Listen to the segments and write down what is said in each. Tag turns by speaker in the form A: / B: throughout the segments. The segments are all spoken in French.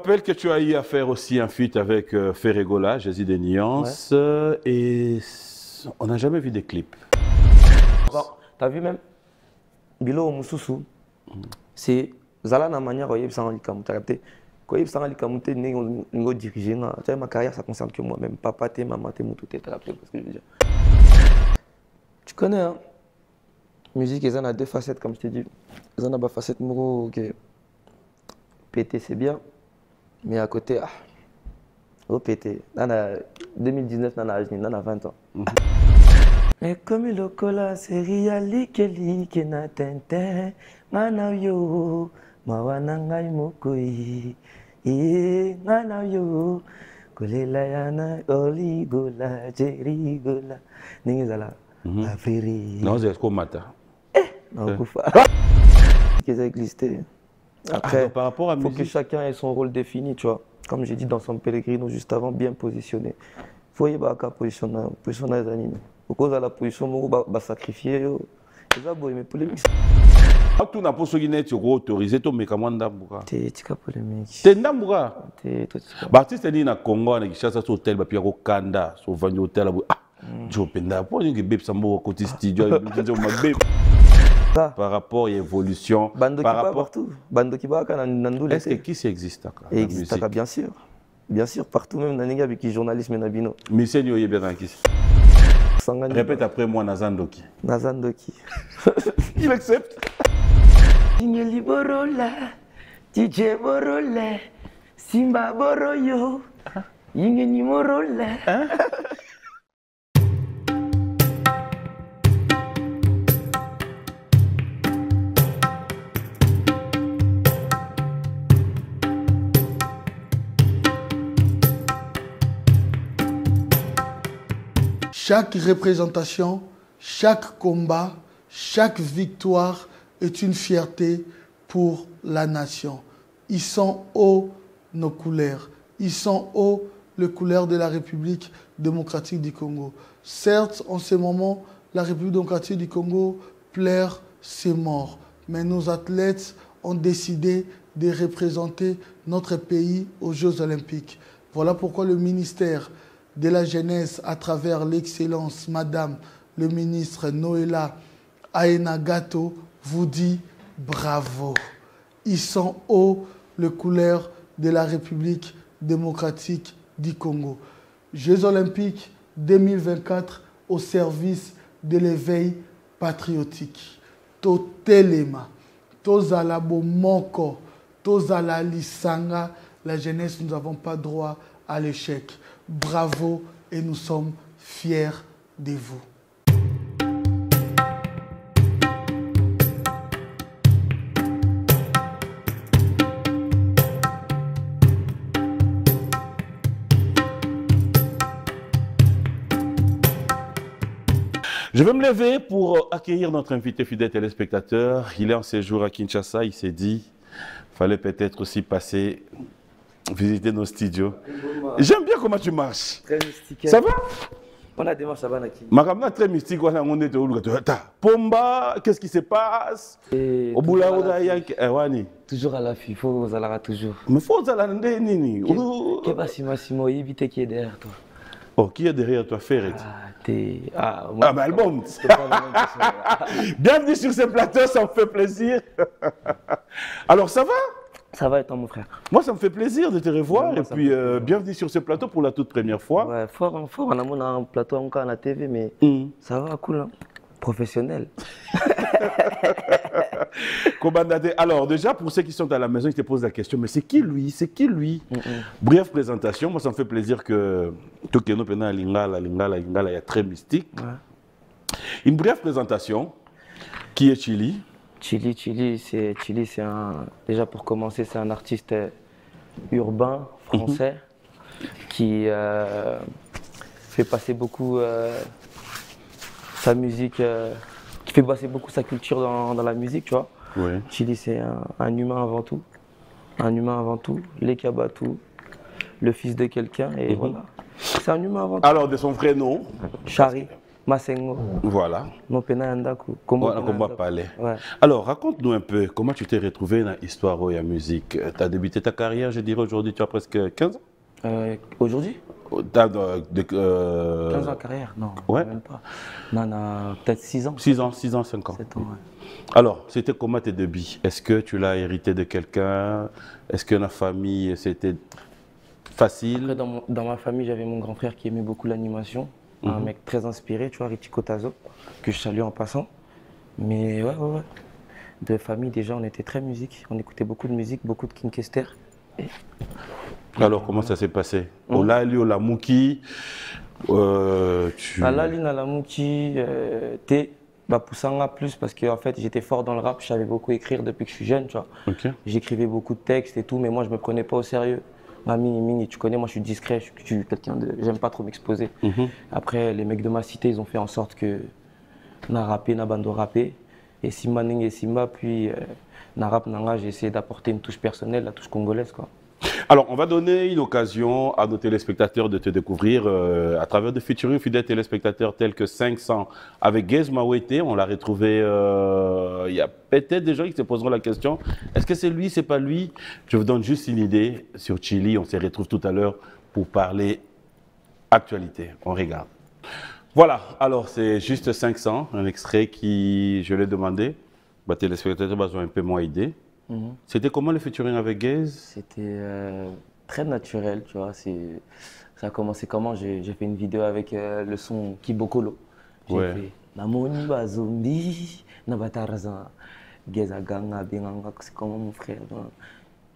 A: Je rappelle que tu as eu à faire aussi un feat avec Ferregola, Jésus des Nuances, et on n'a jamais vu des clips.
B: Bon, t'as vu même Bilo Moussousou, c'est Zala na manière où il s'en lit t'as capté. Quand il s'en lit comme t'es négo dirigé, ma carrière ça concerne que moi-même, papa t'es, maman t'es, moutou t'es, t'as capté parce que je veux dire. Tu connais hein, musique ils en a deux facettes comme je t'ai dit. Ils en a pas facette moro ok. Péter c'est bien, mais à côté oh péter. Nana 2019 nana 20 ans. Mais comme le cola c'est riali kelike na tente mana yo mawana ngai mokoi mana yo kolela yana oligola jerigola ningizala afiri
A: Non, c'est comme matin.
B: non kufa qu'ils existent. Après
A: par rapport à
B: faut
A: musique,
B: que chacun ait son rôle défini, tu vois. Comme j'ai dit dans son Pellegrino juste avant, bien positionné. Faut y avoir qu'à positionner les animaux. Au cause de la position, on va sacrifier. C'est ça, mais polémique.
A: tout n'a pas ce qui est autorisé, tout mais comment d'abord.
B: T'es polémique.
A: T'es d'abord.
B: T'es
A: Baptiste dit na Congo na Kinshasa sur hôtel ba pia ko kanda so vandi hôtel jo penda po ni beb sambo côté studio par rapport à l'évolution
B: Bando
A: par
B: qui
A: rapport
B: partout. Bando qui va quand
A: est-ce que qui existe
B: existe bien sûr. Bien sûr partout même dans les avec qui journalisme nabino.
A: Michel yo yebena qui répète après moi Nazandoki.
B: Nazandoki.
A: Il accepte.
B: Ingeli borola, DJ borola, Simba boroyo, Ingeni morola.
C: Chaque représentation, chaque combat, chaque victoire est une fierté pour la nation. Ils sont hauts nos couleurs. Ils sont hauts les couleurs de la République démocratique du Congo. Certes, en ce moment, la République démocratique du Congo pleure ses morts. Mais nos athlètes ont décidé de représenter notre pays aux Jeux Olympiques. Voilà pourquoi le ministère de la Jeunesse, à travers l'excellence, Madame le ministre Noéla Aenagato, vous dit bravo. Ils sont hauts les couleurs de la République démocratique du Congo. Jeux Olympiques 2024 au service de l'éveil patriotique. Totelema, Tozala Bomoko, Tozala Lisanga, la jeunesse, nous n'avons pas droit à l'échec. Bravo et nous sommes fiers de vous.
A: Je vais me lever pour accueillir notre invité fidèle téléspectateur. Il est en séjour à Kinshasa. Il s'est dit qu'il fallait peut-être aussi passer visiter nos studios. J'aime bien comment tu marches.
B: Très mystique.
A: Ça va?
B: On a démarche à Banaki.
A: Ma très mystique. On est au Pomba, qu'est-ce qui se passe? Au boulot,
B: toujours à l'affût, il faut vous aller toujours.
A: Mais il faut vous aller nini.
B: Qu'est-ce que éviter qui est derrière toi?
A: Oh, qui est derrière toi, Ferret?
B: Ah,
A: mais album. Bienvenue sur ce plateau, ça me fait plaisir. Alors, ça va?
B: Ça va être mon frère.
A: Moi, ça me fait plaisir de te revoir. Et puis, bienvenue sur ce plateau pour la toute première fois.
B: Ouais, fort, on a un plateau encore à la TV, mais ça va, cool. Hein? Professionnel.
A: Alors, déjà, pour ceux qui sont à la maison, ils te posent la question, mais c'est qui lui? C'est qui lui? Bref présentation. Moi, ça me fait plaisir que tout le monde est très mystique. Ouais. Une brève présentation. Qui est Chili?
B: Chili, c'est déjà pour commencer, c'est un artiste urbain français qui fait passer beaucoup sa musique, qui fait passer beaucoup sa culture dans la musique, tu vois.
A: Ouais.
B: Chili, c'est un humain avant tout, les Kabatu, le fils de quelqu'un, et voilà. C'est un humain avant tout.
A: Alors, de son vrai nom?
B: Chari. Masengo.
A: Voilà.
B: Non, pena Ndaku.
A: Voilà, combat palais.
B: Ouais.
A: Alors, raconte-nous un peu comment tu t'es retrouvé dans l'histoire et la musique. Tu as débuté ta carrière, je dirais aujourd'hui, tu as presque 15 ans.
B: Aujourd'hui
A: 15
B: ans de carrière, non,
A: ouais.
B: Même pas. Non, non, peut-être 6 ans.
A: 6 ans, 6 ans, 5 ans.
B: 7 ans, ouais.
A: Alors, c'était comment tes débuts? Est-ce que tu l'as hérité de quelqu'un? Est-ce que la famille, c'était facile?
B: Après, dans ma famille, j'avais mon grand frère qui aimait beaucoup l'animation. Un mec très inspiré, tu vois, Richiko Tazo, que je salue en passant. Mais ouais. De famille, déjà, on était très musique. On écoutait beaucoup de musique, beaucoup de King Kester.
A: Alors, comment ça s'est passé? Olali, Olamuki,
B: Olali, Olamuki, T, Poussanga plus parce que en fait, j'étais fort dans le rap. Je savais beaucoup écrire depuis que je suis jeune, tu vois.
A: Okay.
B: J'écrivais beaucoup de textes et tout, mais moi, je me prenais pas au sérieux. Mini, tu connais, moi, je suis discret. Je suis quelqu'un de... J'aime pas trop m'exposer. Après, les mecs de ma cité, ils ont fait en sorte que na rappé, na bando rappé. Et Simba Ning et Simba, puis na rap nanga, j'ai essayé d'apporter une touche personnelle, la touche congolaise, quoi.
A: Alors, on va donner une occasion à nos téléspectateurs de te découvrir à travers de featuring fidèles téléspectateurs tels que 500 avec Gaze Mawete. On l'a retrouvé, il y a peut-être des gens qui se poseront la question, est-ce que c'est lui, c'est pas lui? Je vous donne juste une idée sur Chili. On se retrouve tout à l'heure pour parler actualité. On regarde. Voilà, alors c'est juste 500, un extrait qui, je l'ai demandé, les téléspectateurs ont un peu moins aidé. C'était comment le featuring avec Gaze? C'était
B: très naturel, tu vois. Ça a commencé comment? J'ai fait une vidéo avec le son Kibokolo. J'ai fait Namoni Bazombi, Nabatarazan, Gaze Aganga, Benganga, c'est comment mon frère?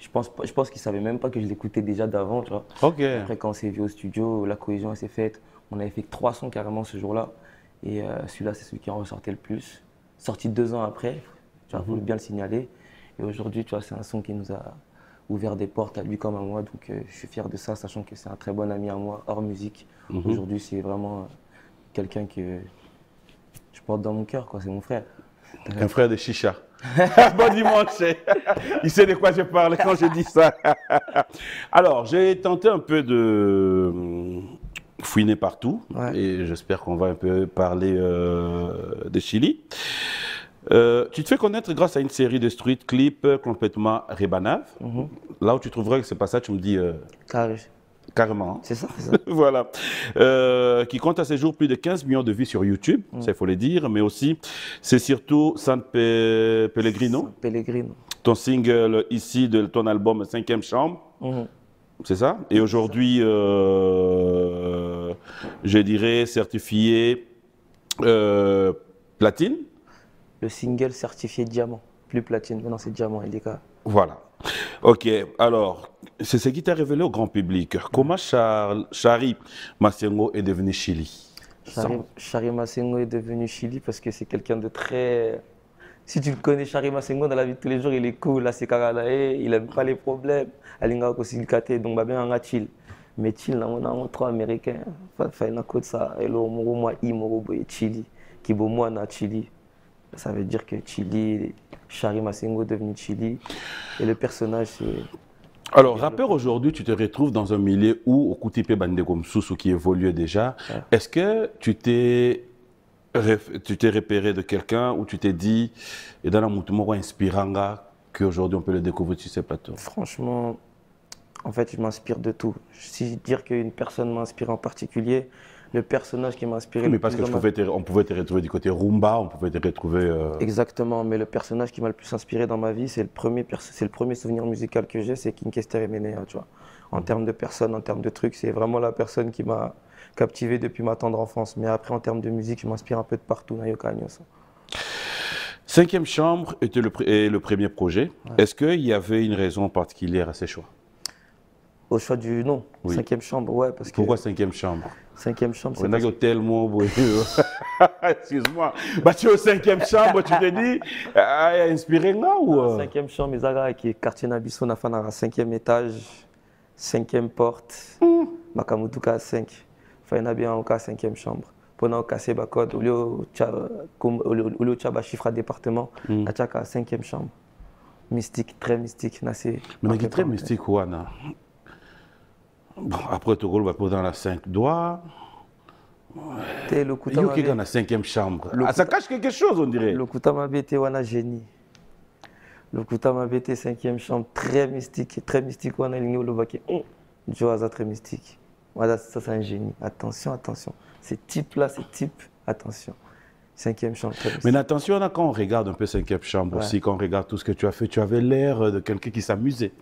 B: Je pense qu'il ne savait même pas que je l'écoutais déjà d'avant, tu vois.
A: Okay.
B: Après, quand on s'est vu au studio, la cohésion s'est faite. On avait fait 3 sons carrément ce jour-là. Et celui-là, c'est celui qui en ressortait le plus. Sorti 2 ans après, tu vois, faut bien le signaler. Et aujourd'hui, tu vois, c'est un son qui nous a ouvert des portes à lui comme à moi. Donc, je suis fier de ça, sachant que c'est un très bon ami à moi, hors musique. Aujourd'hui, c'est vraiment quelqu'un que je porte dans mon cœur, quoi. C'est mon frère.
A: Un frère de chicha. Bon dimanche. Il sait de quoi je parle quand je dis ça. Alors, j'ai tenté un peu de fouiner partout. Et j'espère qu'on va un peu parler de Chili. Tu te fais connaître grâce à une série de street clips complètement rébanave. Là où tu trouverais que c'est pas ça, tu me dis carrément.
B: C'est ça.
A: Voilà. Qui compte à ce jour plus de 15 millions de vues sur YouTube, ça il faut le dire, mais aussi c'est surtout San Pellegrino. Ton single ici de ton album 5e Chambre. C'est ça. Et aujourd'hui, je dirais certifié platine.
B: Le single certifié diamant, plus platine, maintenant c'est diamant, LDK.
A: Voilà. Ok, alors, c'est ce qui t'a révélé au grand public. Comment Chari Masengo est devenu Chili?
B: Chari Masengo est devenu Chili parce que c'est quelqu'un de très... Si tu connais Chari Masengo dans la vie de tous les jours, il est cool, là c'est Karadae, il n'aime pas les problèmes. Alinga aussi le kate, donc bah bien on a chill. Mais chill, on a trop américain. Fait une côte ça, et là, moi, Chili, qui est moi, na Chili. Ça veut dire que Chili, Chari Masengo est devenu Chili. Et le personnage, c'est...
A: Alors, rappeur aujourd'hui, tu te retrouves dans un milieu où, au Koutipe Bandego Msusu qui évolue déjà, est-ce que tu t'es repéré de quelqu'un où tu t'es dit, et dans la mouvement inspirant, qu'aujourd'hui on peut le découvrir sur ces plateaux?
B: Franchement, en fait, je m'inspire de tout. Si dire qu'une personne m'inspire en particulier, le personnage qui m'a inspiré...
A: Mais parce que on pouvait te retrouver du côté rumba, on pouvait te retrouver...
B: Exactement, mais le personnage qui m'a le plus inspiré dans ma vie, c'est le premier souvenir musical que j'ai, c'est King Kester et Ménéa, tu vois. En termes de personne, en termes de trucs, c'est vraiment la personne qui m'a captivé depuis ma tendre enfance. Mais après, en termes de musique, je m'inspire un peu de partout, Nayoka Agnos.
A: 5e Chambre était le premier projet. Est-ce qu'il y avait une raison particulière à ces choix?
B: Au choix du nom, 5e Chambre, ouais. Parce que...
A: Pourquoi 5e Chambre?
B: 5e Chambre, c'est...
A: On a tellement... Excuse-moi. Bah, tu es au 5e Chambre, tu te dis, inspiré là ou...
B: 5e Chambre, Isaga, qui est quartier Nabiso, na 5e étage, 5e porte, Makamutuka 5. Faina bien au 5e Chambre. Pendant que c'est code, au lieu de chiffre à département, à 5e Chambre. Mystique, très mystique.
A: Mais qui est très mystique, Wana. Bon, après, tu roules dans la 5 doigts.
B: Le Lokuta
A: Il y a la 5e chambre. Ça cache quelque chose, on dirait.
B: Lokuta Mabete, on a génie. Lokuta Mabete, 5e chambre, très mystique, on a ligné au Lobake. Joaza, très mystique. Voilà, ça, c'est un génie. Attention, attention. Ces types-là, attention. 5e chambre.
A: Mais attention, là, quand on regarde un peu 5e chambre aussi, quand on regarde tout ce que tu as fait, tu avais l'air de quelqu'un qui s'amusait.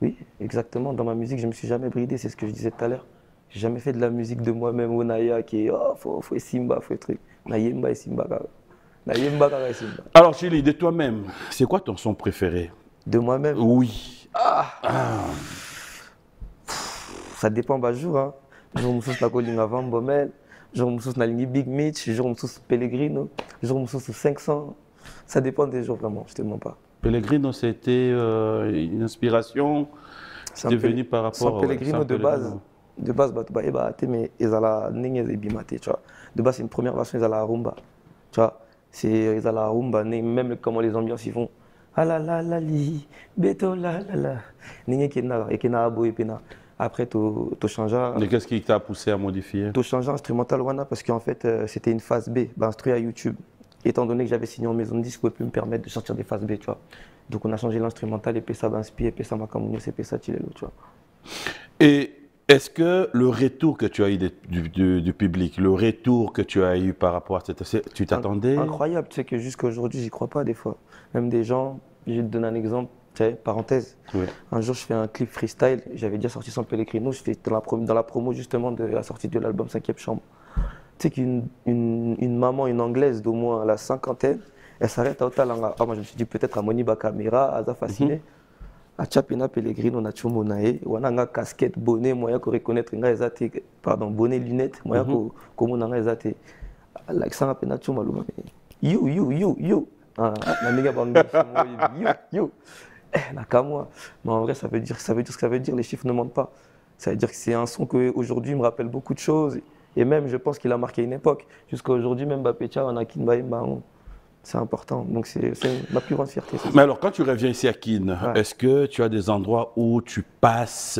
B: Oui, exactement. Dans ma musique, je ne me suis jamais bridé, c'est ce que je disais tout à l'heure. Je n'ai jamais fait de la musique de moi-même, Onaya, qui est faut Simba, faut truc. Nayemba et Simba. Nayemba et Simba.
A: Alors, Chili, de toi-même, c'est quoi ton son préféré?
B: De moi-même?
A: Oui.
B: Ça dépend par jour. Hein. Jour où je suis avant Bomel, jour où je suis Big Mitch, jour où je suis Pellegrino, jour où je suis 500. Ça dépend des jours, vraiment, je ne te mens pas.
A: Pellegrino, c'était une inspiration devenue par rapport
B: à Pellegrino de base. De base, mais ils de base, c'est une première version, ils ont la rumba. Tu vois, ils ont la rumba, même comment les ambiances ils font. Ah la la la li, beto la la la. Après, tu changes.
A: Mais qu'est-ce qui t'a poussé à modifier?
B: Tu changes instrumental parce qu'en fait, c'était une phase B, instruit à YouTube. Étant donné que j'avais signé en maison de disque, je ne pouvais plus me permettre de sortir des phases B, tu vois. Donc on a changé l'instrumental et puis ça inspiré, et puis ça m'a comme c'est puis ça Chilelo, tu vois.
A: Et est-ce que le retour que tu as eu du public, le retour que tu as eu par rapport à cette... Tu t'attendais?
B: Incroyable, tu sais que jusqu'à aujourd'hui, j'y crois pas des fois. Même des gens, je vais te donner un exemple, tu sais, parenthèse. Oui. Un jour, je fais un clip freestyle, j'avais déjà sorti son Pellegrino, je fais dans la promo justement de la sortie de l'album 5e chambre. Tu sais qu'une maman, une anglaise d'au moins la cinquantaine, elle s'arrête à Otalanga. Moi, je me suis dit peut-être à Moniba Caméra, à Fasciné. À Chapina Pellegrino, on a Chumonae, on a une casquette, bonnet, moyen qu'on reconnaître, pardon, bonnet, lunettes, moyen qu'on a ezate. L'accent à Chumaluma. You. La méga bande, you. Nakamwa. Mais en vrai, ça veut dire ce que ça veut dire, les chiffres ne mentent pas. Ça veut dire que c'est un son qu'aujourd'hui me rappelle beaucoup de choses. Et même, je pense qu'il a marqué une époque. Jusqu'à aujourd'hui, même Bapecha, on a Kinbaïmba. C'est important, donc c'est ma plus grande fierté.
A: Mais alors, quand tu reviens ici à Kin, est-ce que tu as des endroits où tu passes,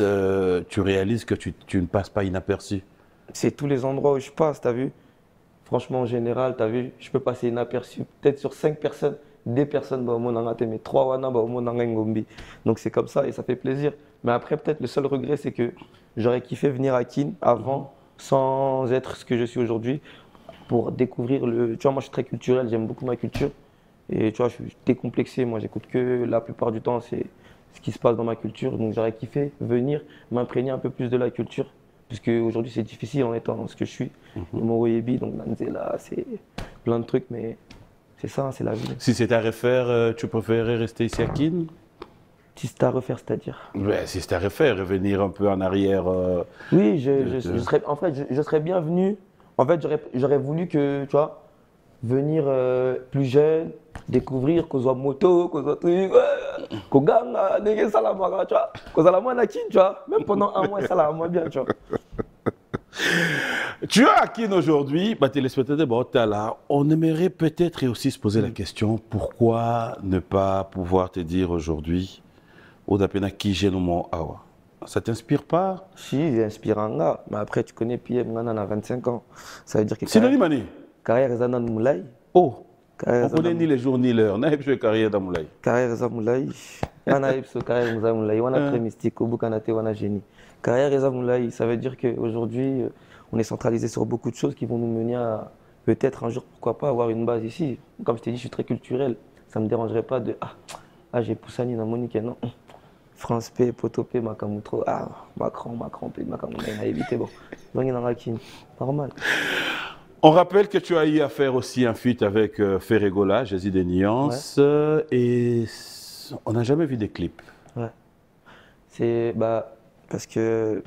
A: tu réalises que tu ne passes pas inaperçu?
B: C'est tous les endroits où je passe, tu as vu. Franchement, en général, tu as vu, je peux passer inaperçu. Peut-être sur 5 personnes, 2 personnes, mais 3 wana, ngombi. Donc c'est comme ça et ça fait plaisir. Mais après, peut-être le seul regret, c'est que j'aurais kiffé venir à Kin avant, sans être ce que je suis aujourd'hui. Pour découvrir le... Tu vois, moi je suis très culturel, j'aime beaucoup ma culture. Et tu vois, je suis décomplexé, moi j'écoute que la plupart du temps, c'est ce qui se passe dans ma culture. Donc j'aurais kiffé venir m'imprégner un peu plus de la culture. Puisque aujourd'hui c'est difficile en étant ce que je suis. Mon Oyebi, donc Nanzela, c'est plein de trucs, mais c'est ça, c'est la vie.
A: Si c'était à refaire, tu préférerais rester ici à Kin?
B: Si c'était à refaire, c'est-à-dire
A: si c'était à refaire, revenir un peu en arrière.
B: Oui, en fait, je serais bien venu. En fait, j'aurais voulu que, tu vois, venir plus jeune, découvrir qu'on soit moto, qu'on soit truc, qu'on gagne, tu vois, qu'on soit la moins tu vois. Même pendant un mois, ça la moins bien, tu vois.
A: Tu es à Kin aujourd'hui, téléspectateur, on aimerait peut-être aussi se poser la question, pourquoi ne pas pouvoir te dire aujourd'hui, Odapena Kijenomo Awa? Ça t'inspire pas?
B: Si, c'est inspirant, mais après tu connais PM, on a 25 ans. Ça veut dire que...
A: Synonyme, Mani?
B: Carrière Zanan Moulay.
A: Oh, on connaît ni les jours ni l'heure. On a eu carrière dans Moulay.
B: Carrière Zanan Moulay. On a eu carrière Zanan Moulay. On a très mystique, au Boukanate, on a génie. Carrière Zanan Moulay, ça veut dire qu'aujourd'hui, on est centralisé sur beaucoup de choses qui vont nous mener à peut-être un jour, pourquoi pas, avoir une base ici. Comme je t'ai dit, je suis très culturel. Ça ne me dérangerait pas de j'ai Poussani dans Monique, non. France P, Poto P, Makamutro, Macron, P, Macron, on a évité, bon. Normal.
A: On rappelle que tu as eu à faire aussi un feat avec Ferregola, Jésus des Nuances, et on n'a jamais vu des clips.
B: Ouais. C'est parce que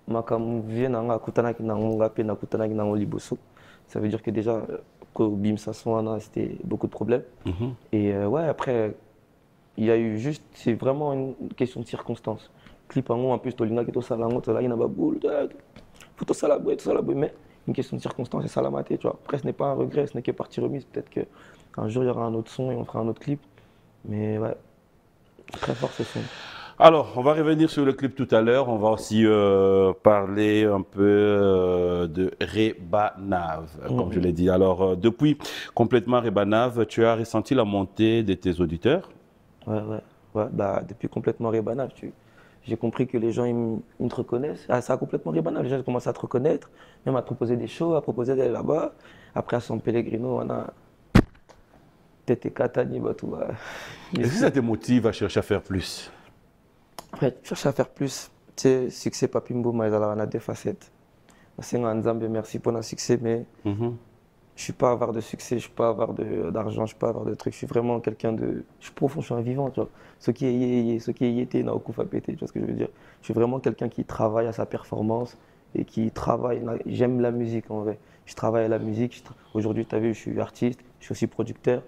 B: Macam vient à Kutanaki Nangape, Nakutanaki Nangoliboso. Ça veut dire que déjà, Bim Sassoana, c'était beaucoup de problèmes. Et ouais, après. Il y a eu juste, c'est vraiment une question de circonstance. Clip en haut, en plus, Tolinga qui est au salango, il y a une boule, tout ça la boue, mais une question de circonstance et ça l'a maté, tu vois. Après, ce n'est pas un regret, ce n'est que partie remise. Peut-être qu'un jour, il y aura un autre son et on fera un autre clip. Mais ouais, très fort ce son.
A: Alors, on va revenir sur le clip tout à l'heure. On va aussi parler un peu de Rebanav, comme je l'ai dit. Alors, depuis complètement Rebanav, tu as ressenti la montée de tes auditeurs?
B: Ouais. Bah, depuis complètement Rebanav, j'ai compris que les gens ils te reconnaissent. Ah, ça a complètement Rebanav. Les gens commencent à te reconnaître, même à te proposer des shows, à proposer d'aller là-bas. Après, à San Pellegrino, on a Tete Katani, bah, tout.
A: Est-ce que ça te motive à chercher à faire plus?
B: Après, tu cherches à faire plus. Tu sais, succès, Papi Mbouma, on a deux facettes. C'est un Nzambe, merci pour le succès, mais je ne suis pas avare de succès, je ne suis pas avare d'argent, je ne suis pas avare de trucs. Je suis vraiment quelqu'un de. Je suis profond, je suis un vivant, tu vois. Ce qui est yé, ce qui est yété, n'a aucun fait péter, tu vois ce que je veux dire. Je suis vraiment quelqu'un qui travaille à sa performance et qui travaille. J'aime la musique en vrai. Je travaille à la musique. Aujourd'hui, tu as vu, je suis artiste, je suis aussi producteur.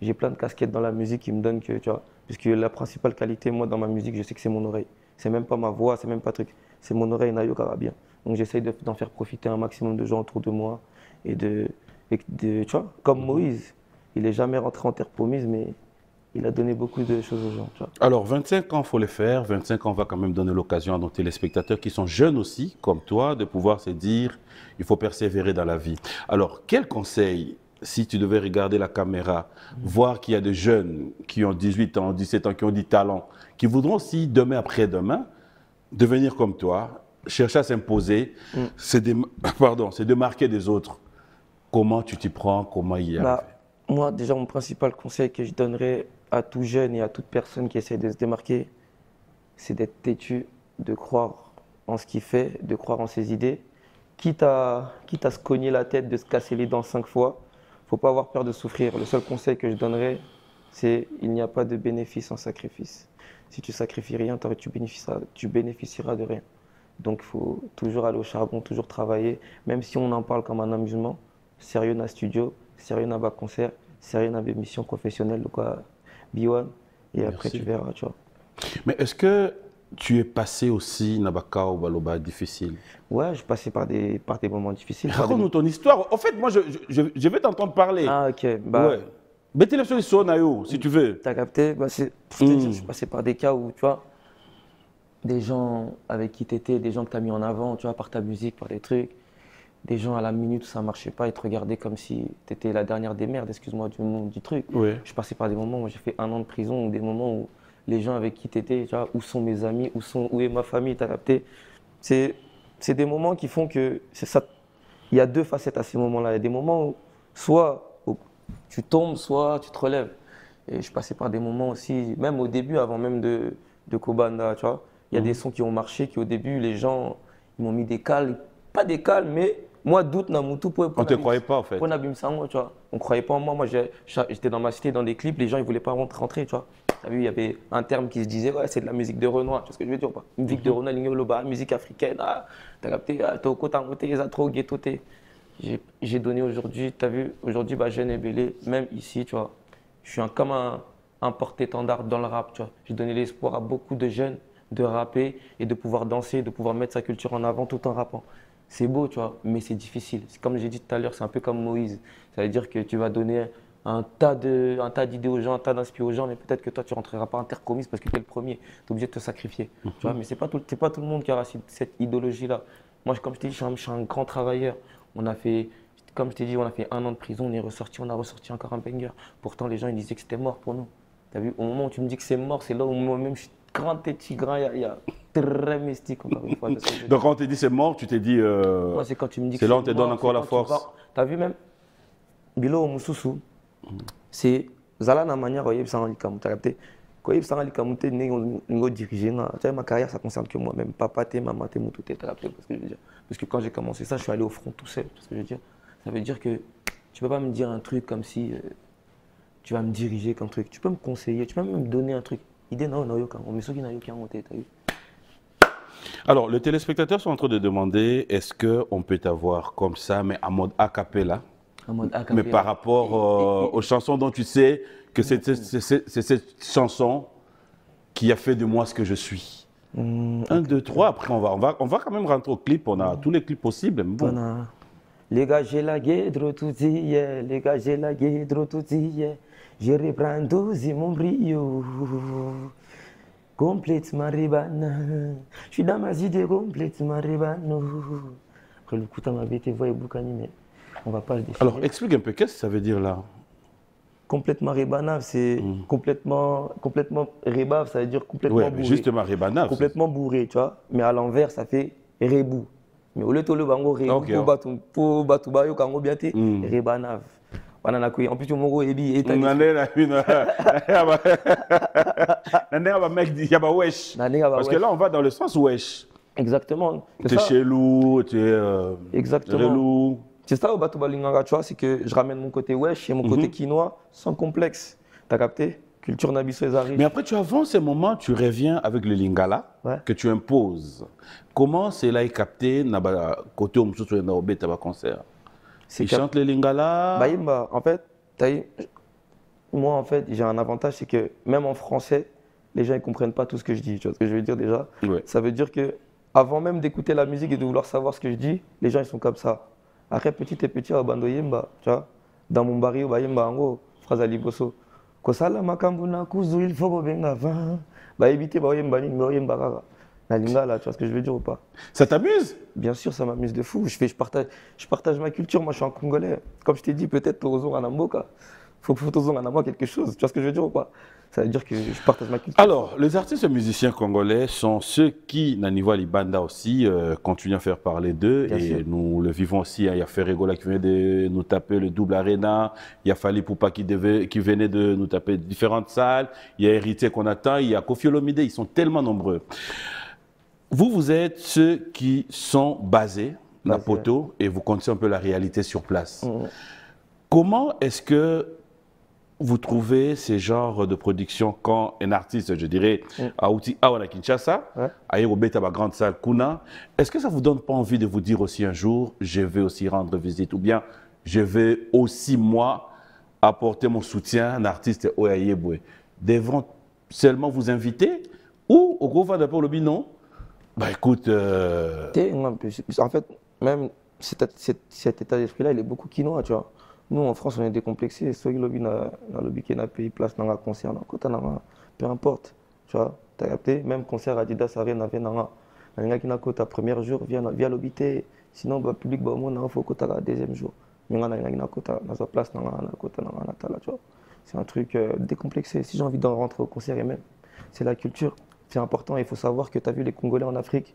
B: J'ai plein de casquettes dans la musique qui me donnent que, tu vois. Puisque la principale qualité, moi, dans ma musique, je sais que c'est mon oreille. C'est même pas ma voix, c'est même pas truc. C'est mon oreille, Nayo Karabia. Donc j'essaye d'en faire profiter un maximum de gens autour de moi. Tu vois, comme Moïse, il n'est jamais rentré en terre promise, mais il a donné beaucoup de choses aux gens. Tu vois.
A: Alors, 25 ans, il faut les faire. 25 ans, on va quand même donner l'occasion à nos téléspectateurs qui sont jeunes aussi, comme toi, de pouvoir se dire il faut persévérer dans la vie. Alors, quel conseil, si tu devais regarder la caméra, voir qu'il y a des jeunes qui ont 18 ans, 17 ans, qui ont du talent, qui voudront aussi, demain après-demain, devenir comme toi, chercher à s'imposer, c'est de marquer des autres. Comment tu t'y prends, comment y arriver?
B: Moi, déjà, mon principal conseil que je donnerais à tout jeune et à toute personne qui essaie de se démarquer, c'est d'être têtu, de croire en ce qu'il fait, de croire en ses idées, quitte à se cogner la tête, de se casser les dents 5 fois. Il ne faut pas avoir peur de souffrir. Le seul conseil que je donnerais, c'est il n'y a pas de bénéfice sans sacrifice. Si tu sacrifies rien, tu bénéficieras de rien. Donc il faut toujours aller au charbon, toujours travailler, même si on en parle comme un amusement. Sérieux dans le studio, sérieux dans le concert, sérieux dans les missions professionnelles, quoi, B1, et après tu verras, tu vois.
A: Mais est-ce que tu es passé aussi Nabaka ou Baloba difficile?
B: Ouais, je passais par des moments difficiles.
A: Raconte-nous ton histoire. En fait, moi, je vais t'entendre parler.
B: Ah, ok. Bah,
A: ouais. Mettez-les sur les sonayo, si tu veux.
B: T'as capté? Bah, pour te dire, je suis passé par des cas où, tu vois, des gens avec qui t'étais, des gens que t'as mis en avant, tu vois, par ta musique, par des trucs. Des gens à la minute où ça marchait pas, ils te regardaient comme si t'étais la dernière des merdes, excuse-moi du truc.
A: Ouais.
B: Je suis passé par des moments où j'ai fait 1 an de prison, ou des moments où les gens avec qui t'étais, tu vois, où sont mes amis, où est ma famille, t'as capté? C'est des moments qui font que c'est ça. Il y a 2 facettes à ces moments-là. Il y a des moments où soit tu tombes, soit tu te relèves. Et je suis passé par des moments aussi, même au début, avant même de Kobanda, tu vois. Il y a des sons qui ont marché, qui au début, les gens, ils m'ont mis des cales, pas des cales, mais moi, doute, Namutu,
A: on ne te croyait pas, en fait.
B: Tu vois. On ne croyait pas en moi. Moi, j'étais dans ma cité, dans des clips, les gens, ils ne voulaient pas rentrer, tu vois. Tu as vu, il y avait un terme qui se disait, ouais, c'est de la musique de Renoir. Tu vois ce que je veux dire ou pas? Musique de Renoir, Lignoloba, musique africaine. Ah, t'as capté, Toko, Tangote, Zatro, Ghettoté. J'ai donné aujourd'hui, tu as vu, aujourd'hui, bah, Jeune et Bélé, même ici, tu vois. Je suis comme un porte-étendard dans le rap, tu vois. J'ai donné l'espoir à beaucoup de jeunes de rapper et de pouvoir danser, de pouvoir mettre sa culture en avant tout en rappant. C'est beau, tu vois, mais c'est difficile. Comme j'ai dit tout à l'heure, c'est un peu comme Moïse. Ça veut dire que tu vas donner un tas d'idées aux gens, un tas d'inspiration aux gens, mais peut-être que toi, tu ne rentreras pas en terre promise parce que tu es le premier. Tu es obligé de te sacrifier. Tu vois, mais ce n'est pas tout le monde qui aura cette idéologie-là. Moi, comme je t'ai dit, je suis un grand travailleur. Comme je t'ai dit, on a fait 1 an de prison, on a ressorti encore un banger. Pourtant, les gens ils disaient que c'était mort pour nous. Tu as vu, au moment où tu me dis que c'est mort, c'est là où moi-même, je suis grand et tigre, il y a très mystique encore une fois.
A: Donc quand on te dit c'est mort, tu t'es dit.
B: Moi, c'est quand tu me dis que
A: c'est là on te donne encore la force.
B: Tu as vu même Bilo Mususu, c'est Zala na manière où il y a un tu as capté. Quand il y a un tu es dirigé. Ma carrière, ça ne concerne que moi-même. Papa, maman, tout est capté. Parce que quand j'ai commencé ça, je suis allé au front tout seul. Ce que je veux dire. Ça veut dire que tu ne peux pas me dire un truc comme si tu vas me diriger comme truc. Tu peux me conseiller, tu peux même me donner un truc.
A: Alors, les téléspectateurs sont en train de demander est-ce qu'on peut t'avoir comme ça, mais en mode a cappella? Mais par rapport aux chansons dont tu sais que c'est cette chanson qui a fait de moi ce que je suis. 1, 2, 3, après on va quand même rentrer au clip, on a tous les clips possibles. Mais bon.
B: Les gars, j'ai la guédre tout dit, les gars, j'ai la guédre tout dit. Je reprends 12 mon brio. Complètement ribana. Je suis dans ma idée complètement ribana. Après le coup, m'a été voix et boucani, mais on va pas le déchirer.
A: Alors, explique un peu, qu'est-ce que ça veut dire là?
B: Complètement ribana, c'est complètement ribave, ça veut dire complètement bourré.
A: Justement, ribana.
B: Complètement bourré, tu vois. Mais à l'envers, ça fait rebou. Mais au lieu de le bango rebou, pour battre bayo kango bien té, ribanav. En plus, tu m'as dit, et
A: mec dit, wesh. Parce que là, on va dans le sens wesh.
B: Exactement.
A: Tu es chelou, tu es relou.
B: C'est ça au bateau balinganga, tu vois, c'est que je ramène mon côté wesh et mon côté quinois sans complexe. T'as capté? Culture nabiso et zari.
A: Mais après, tu avances ces moments, tu reviens avec le lingala que tu imposes. Comment c'est là capté côté où tu es dans le concert? Ils chantent le lingala.
B: Bah, en fait, moi, en fait, j'ai un avantage, c'est que même en français, les gens ne comprennent pas tout ce que je dis. Tu vois ce que je veux dire déjà? Ça veut dire que avant même d'écouter la musique et de vouloir savoir ce que je dis, les gens ils sont comme ça. Après, petit et petit, à Bando Yemba, tu vois, dans mon barrio, Yemba, en gros, phrase à Liboso. Kosala makambuna kuzu il faut benga va. Bah éviter Yemba ni Yemba. La lingala, tu vois ce que je veux dire ou pas?
A: Ça t'amuse?
B: Bien sûr, ça m'amuse de fou. Je partage ma culture. Moi, je suis un Congolais. Comme je t'ai dit, peut-être Tozo Anamboka. Il faut que Tozo Anamboka quelque chose. Tu vois ce que je veux dire ou pas? Ça veut dire que je partage ma culture.
A: Alors, les artistes et musiciens congolais sont ceux qui, Nanivo Libanda aussi, continuent à faire parler d'eux. Et sûr. Nous le vivons aussi. Il y a Ferregola qui venait de nous taper le double arena. Il y a Fali Poupa qui venait de nous taper différentes salles. Il y a Héritier qu'on attend. Il y a Kofi Olomide. Ils sont tellement nombreux. Vous êtes ceux qui sont basés dans Poto et vous connaissez un peu la réalité sur place. Comment est-ce que vous trouvez ces genres de production quand un artiste, je dirais, à Outi Awana Kinshasa, à Yerobeta, ma grande salle Kuna, est-ce que ça ne vous donne pas envie de vous dire aussi un jour, je vais aussi rendre visite ou bien je vais aussi, moi, apporter mon soutien à un artiste Oyayebwe? Devront seulement vous inviter ou au gros d'abord le binon? Bah écoute...
B: En fait, même cet état d'esprit-là, il est beaucoup quinois, tu vois. Nous, en France, on est décomplexés. Soit le lobby n'a pas pays place dans un concert, peu importe, tu vois. Tu as capté, même concert Adidas Arena, il y a un premier jour, via l'obité. Sinon, le public, il faut que tu aies le deuxième jour. Il y a une place, c'est un truc décomplexé. Si j'ai envie d'en rentrer au concert, et même, c'est la culture. C'est important, il faut savoir que tu as vu les Congolais en Afrique.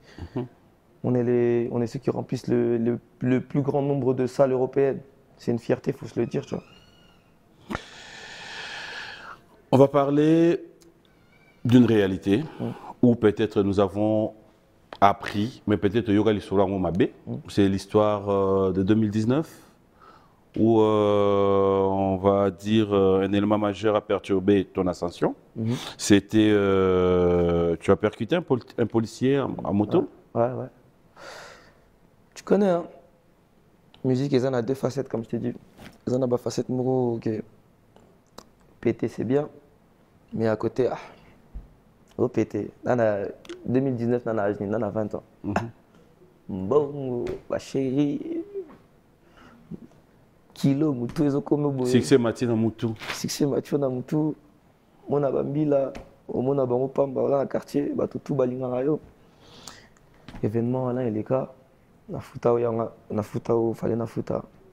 B: On est ceux qui remplissent le plus grand nombre de salles européennes. C'est une fierté, il faut se le dire. Tu vois.
A: On va parler d'une réalité où peut-être nous avons appris, mais peut-être Yogali Solango Mabé. C'est l'histoire de 2019 où on va dire un élément majeur a perturbé ton ascension. C'était, tu as percuté un policier en moto.
B: Ouais. Tu connais, hein? Musique, ils en ont deux facettes, comme je t'ai dit. Ils en ont une facette que péter, c'est bien, mais à côté, oh péter. Dans 2019, on a 20 ans. Bon, ma chérie. Kilo, Moutou, ils ont comme
A: Succès Mathieu dans Moutou.
B: Succès Mathieu dans Moutou. Mon abambila, au mon abambopamba, dans le quartier, tout balinga rayo. Événement, là, il est cas.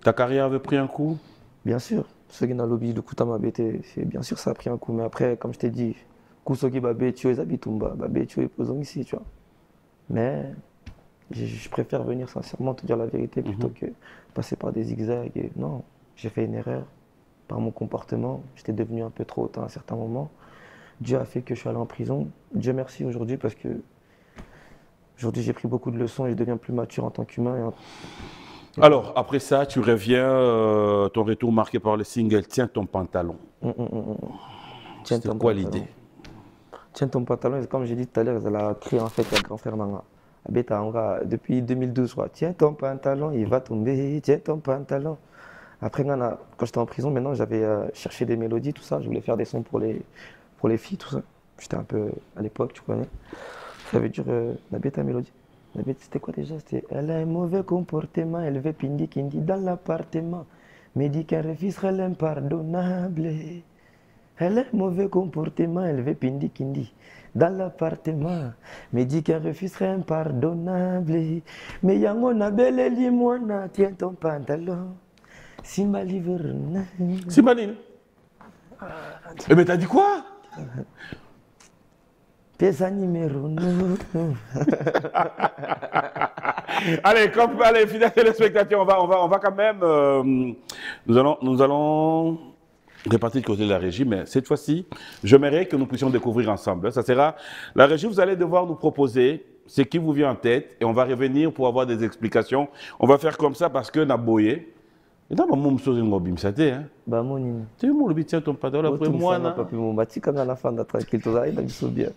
A: Ta carrière avait pris un coup?
B: Bien sûr. Ceux qui ont lobby de Koutama BT, bien sûr ça a pris un coup. Mais après, comme je t'ai dit, Kousoki Babé, tu es Abitumba, Babé, tu es posant ici, tu vois. Mais je préfère venir sincèrement te dire la vérité plutôt que passer par des zigzags. Et non, j'ai fait une erreur par mon comportement. J'étais devenu un peu trop hautain à un certain moment. Dieu a fait que je suis allé en prison. Dieu merci aujourd'hui parce que aujourd'hui, j'ai pris beaucoup de leçons et je deviens plus mature en tant qu'humain.
A: Alors, après ça, tu reviens, ton retour marqué par le single « Tiens ton pantalon ». C'était quoi l'idée?
B: Tiens ton pantalon, comme j'ai dit tout à l'heure, elle a créé en fait un grand frère Nanga. Depuis 2012, je crois. Tiens ton pantalon, il va tomber, tiens ton pantalon. Après, quand j'étais en prison, maintenant, j'avais cherché des mélodies, tout ça. Je voulais faire des sons pour les filles, tout ça. J'étais un peu à l'époque, tu connais. Ça veut dire la bête à mélodie. La bête, c'était quoi déjà? C'était elle a un mauvais comportement, elle veut pindi kindi dans l'appartement. Mais dit qu'un refus serait l'impardonnable. Elle a un mauvais comportement, elle veut pindi kindi dans l'appartement. Me dit qu'un refus serait impardonnable. Mais yango na belle limona, tiens ton pantalon. Simba livre.
A: Simbaline. Mais t'as dit quoi?
B: Pesa numéro 9.
A: Allez, fidèles téléspectateurs, on va quand même. Nous allons répartir du côté de la régie, mais cette fois-ci, j'aimerais que nous puissions découvrir ensemble. Ça sera la régie, vous allez devoir nous proposer ce qui vous vient en tête et on va revenir pour avoir des explications. On va faire comme ça parce que Naboye. Et dans mon chose, je ne sais pas.
B: Bah, mon nini.
A: Tu es mon tiens ton pantalon après moi.
B: Moi, pas plus mon bâti comme à la fin de tranquille. Tu as bien.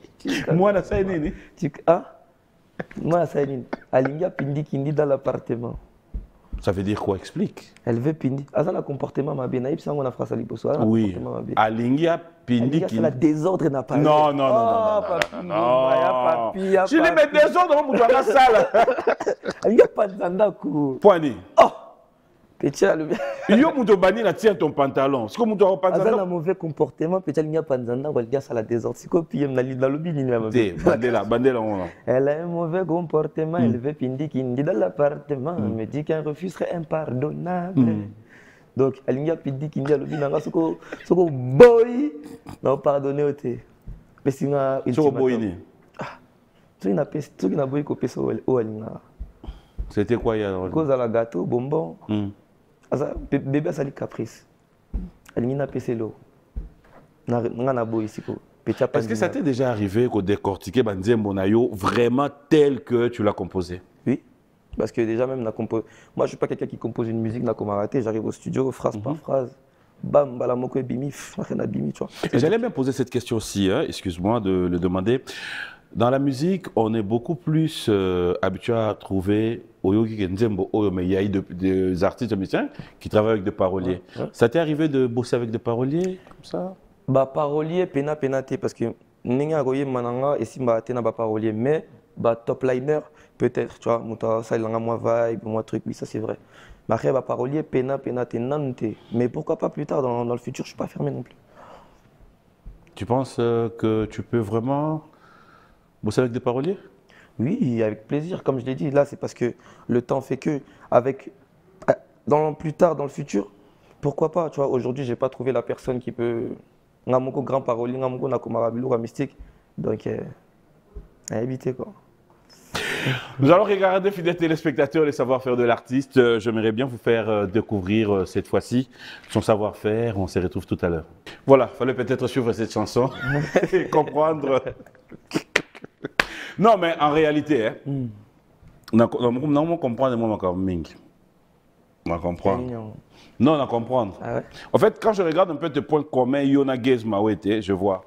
A: Moi, là, ça est né.
B: Ah, moi, ça est né. Alinga Pindi Kindi dans l'appartement.
A: Ça veut dire quoi? Explique.
B: Elle veut Pindi. Ah, ça, le comportement m'a bien. Naïf, ça, on a phrase à l'hyposo.
A: Oui. Alinga Pindi Kindi.
B: C'est la désordre n'a pas.
A: Non. Je les mets désordre, on va faire ça là.
B: Alinga pas de zandaku.
A: Poignet.
B: Oh! Petit le
A: il y a un bani là tient ton pantalon. C'est comme tu as
B: pantalon. Un mauvais comportement, petit il n'y a pas de zanda, on va dire ça la désordre. C'est comme PM dans le bini là.
A: Bandela on.
B: Elle a un mauvais comportement, elle veut pindi qui dans l'appartement, elle me dit qu'un refus serait impardonnable. Donc elle n'y a pindi qui dans le bini là, ce qu'on boy, non pardonner au thé. Mais c'est un.
A: Ce qu'on boy ni.
B: Tu n'as pas, tu n'as boy copié ça au alina.
A: C'était quoi il y a?
B: Cause à la gâteau, bonbon. Bébé a sali caprice. Elle n'a pas l'eau.
A: Est-ce que ça t'est déjà arrivé de décortiquer Banzembo Nayo vraiment tel que tu l'as composé?
B: Oui, parce que déjà même, moi je ne suis pas quelqu'un qui compose une musique, j'arrive au studio, phrase par phrase. Bam, balamoko et bimi, bimi, tu vois.
A: J'allais bien poser cette question aussi, hein, excuse-moi de le demander. Dans la musique, on est beaucoup plus habitué à trouver mais il y a des artistes musiciens qui travaillent avec des paroliers. Ouais. Ça t'est arrivé de bosser avec des paroliers comme ça?
B: Bah parolier penate parce que ninga goye mananga et si bah tena ba parolier mais bah top liner peut-être tu vois muta ça il a moi vibe moi truc oui ça c'est vrai. Mais après bah parolier penate nante mais pourquoi pas plus tard dans le futur je suis pas fermé non plus.
A: Tu penses que tu peux vraiment bosser avec des paroliers?
B: Oui, avec plaisir. Comme je l'ai dit, là, c'est parce que le temps fait que, plus tard, dans le futur, pourquoi pas, tu vois, aujourd'hui, je n'ai pas trouvé la personne qui peut... Ngamoko grand parolier, Ngamoko Nakomarabilou, mystique. Donc, à éviter, quoi.
A: Nous allons regarder, fidèles téléspectateurs, les savoir-faire de l'artiste. J'aimerais bien vous faire découvrir cette fois-ci son savoir-faire. On se retrouve tout à l'heure. Voilà, il fallait peut-être suivre cette chanson et comprendre... Non, mais en réalité, on comprend les mots comme Ming. On comprend. Non, on comprend.
B: Ah ouais?
A: En fait, quand je regarde un peu tes points communs, Yona Gezma, je vois.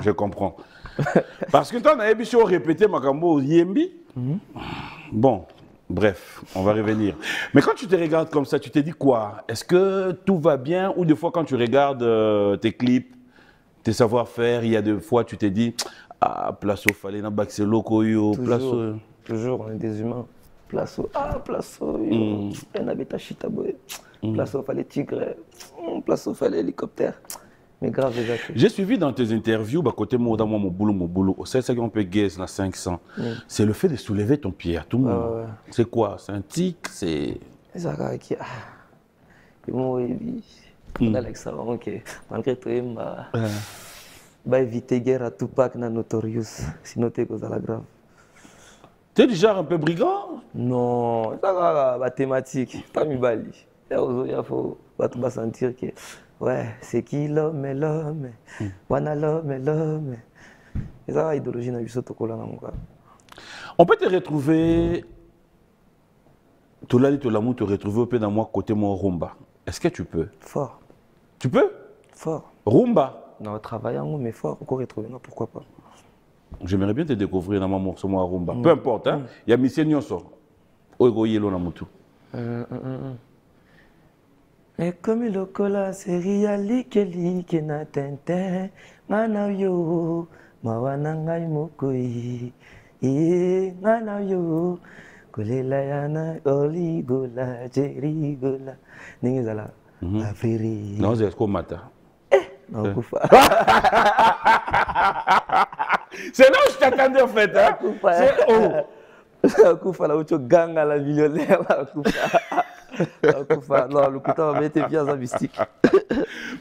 A: Je comprends. Parce que toi, on a répété Makambo Yembi. Bon, bref, on va revenir. Mais quand tu te regardes comme ça, tu te dis quoi? Est-ce que tout va bien? Ou des fois, quand tu regardes tes clips, tes savoir-faire, il y a des fois, tu te dis... Ah, place au fallait na bac c'est loco yo, place
B: toujours on est des humains. Place au yo, on avait ta chita boy. Place au fallait tigre, place au fallait hélicoptère. Mais grave les gars.
A: J'ai suivi dans tes interviews bah côté moi dans mon boulot, c'est ça qu'on peut guess na 500. C'est le fait de soulever ton pied à tout le monde. C'est quoi? C'est un tic, c'est
B: ça qui on a l'extra OK. Malgré tout bah éviter guerre à Tupac na Notorious, sinon t'es cause à la grave.
A: T'es déjà un peu brigand?
B: Non, ça va thématique, pas mi bali. Il faut pas sentir que ouais, c'est qui l'homme, wana l'homme. Et ça idéologie na biso tokola na moka.
A: On peut te retrouver Tolali Tolamou te retrouver au peu dans moi côté mon rumba. Est-ce que tu peux?
B: Fort.
A: Tu peux?
B: Fort.
A: Rumba?
B: Non, travaillant, mais fort, encore retrouver, non, pourquoi pas.
A: J'aimerais bien te découvrir dans mon morceau, moi, rumba. Peu importe, hein. Il y a Missé Nyonso. Oego Yelo Namutu.
B: Et comme le cola, c'est riali que na tente, mana yo, mawanangai mokoi, mana yo, kolela yana, oligola, jerigola, ningizala, afiri.
A: Non, c'est ce qu'on mata.
B: Non,
A: C'est là où je t'attendais en fait. Hein. C'est oh.
B: Koufa, là où tu gangs à la millionnaire. Koufa. Non, le Kouta va mettre bien ça mystique.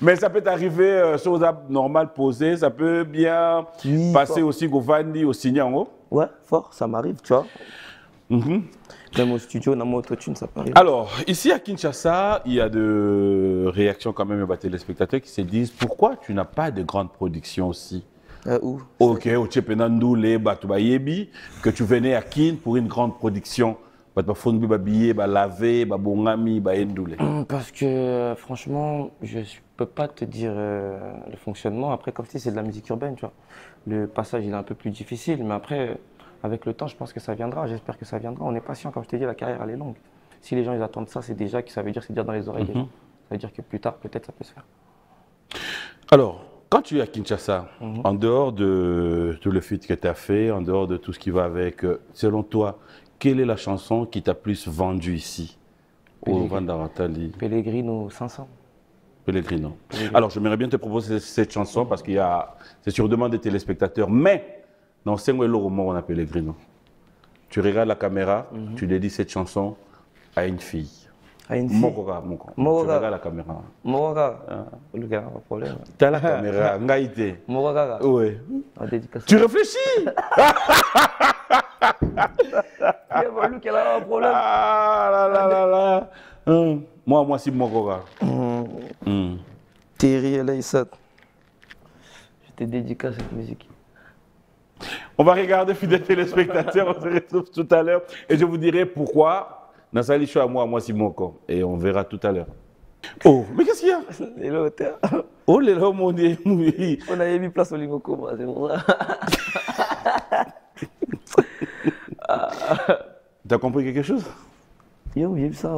A: Mais ça peut t'arriver, chose normale posée, ça peut bien passer
B: fort.
A: aussi au Vandi, au Signango.
B: Ouais, fort, ça m'arrive, tu vois. Même au studio, dans mon autotune, ça m'arrive.
A: Alors, ici à Kinshasa, il y a de réactions quand même des téléspectateurs qui se disent pourquoi tu n'as pas de grande production aussi.
B: Où?
A: Ok, au Tchepenandou, les Batubayebi, que tu venais à Kin pour une grande production. Batubafonbi, Babiye, Balavé, Babongami, Baendoule.
B: Parce que franchement, je ne peux pas te dire le fonctionnement. Après, comme si c'est de la musique urbaine, tu vois. Le passage il est un peu plus difficile, mais après, avec le temps, je pense que ça viendra. J'espère que ça viendra. On est patient, comme je t'ai dit, la carrière elle est longue. Si les gens ils attendent ça, c'est déjà que ça veut dire que c'est déjà dans les oreilles des gens. Ça veut dire que plus tard, peut-être, ça peut se faire.
A: Alors, quand tu es à Kinshasa, en dehors de tout le feat que tu as fait, en dehors de tout ce qui va avec, selon toi, quelle est la chanson qui t'a plus vendu ici au Vandaratali?
B: Pellegrino 500.
A: Pellegrino. Alors, j'aimerais bien te proposer cette chanson parce que c'est sur demande des téléspectateurs, mais dans 5 mois, on a Pellegrino. Tu regardes la caméra, tu dédies cette chanson à une fille.
B: À une fille.
A: Mokoga. Tu regardes la caméra.
B: Mokoga. Le gars, pas de problème.
A: Tu as la caméra, Ngaïté.
B: Mokoga.
A: Oui.
B: Dédicace.
A: Tu réfléchis.
B: Il a voulu qu'elle a un problème.
A: Ah là là là là. Moi, c'est Mokoga.
B: Thierry Elaïsat. Je te dédicace cette musique.
A: On va regarder, fidèles téléspectateurs, on se retrouve tout à l'heure et je vous dirai pourquoi. Nasali Choua, moi, c'est Moko. Et on verra tout à l'heure. Oh, mais qu'est-ce qu'il y a? Oh, les là, mon Dieu.
B: On avait mis place au Limoko, c'est bon.
A: T'as compris quelque chose?
B: Yo, j'ai vu ça.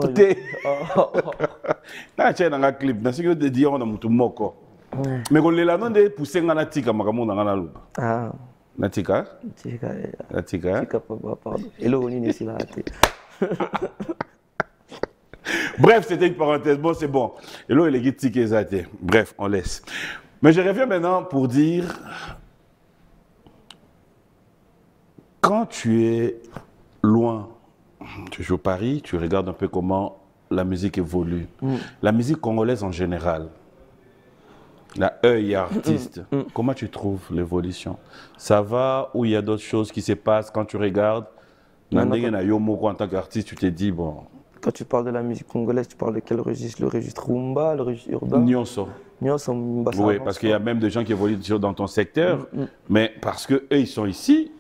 A: Là, tu as un clip. Dans ce que tu dis, on a mutu Moko. Mais on l'a non de pousser dans la tika, makamon dans la loupe.
B: Ah.
A: Natika? Natika.
B: Pardon. Hello, on est ici là.
A: Bref, c'était une parenthèse. Bon, c'est bon. Et là, il est guitique. Bref, on laisse. Mais je reviens maintenant pour dire, quand tu es loin, tu joues Paris, tu regardes un peu comment la musique évolue. La musique congolaise en général, la œil artiste, comment tu trouves l'évolution? Ça va ou il y a d'autres choses qui se passent quand tu regardes? En tant qu'artiste, tu t'es dit, bon...
B: Quand tu parles de la musique congolaise, tu parles de quel registre? Le registre rumba, le registre urbain?
A: Nyonso. Oui, parce qu'il y a même des gens qui évoluent dans ton secteur, mais parce qu'eux, ils sont ici.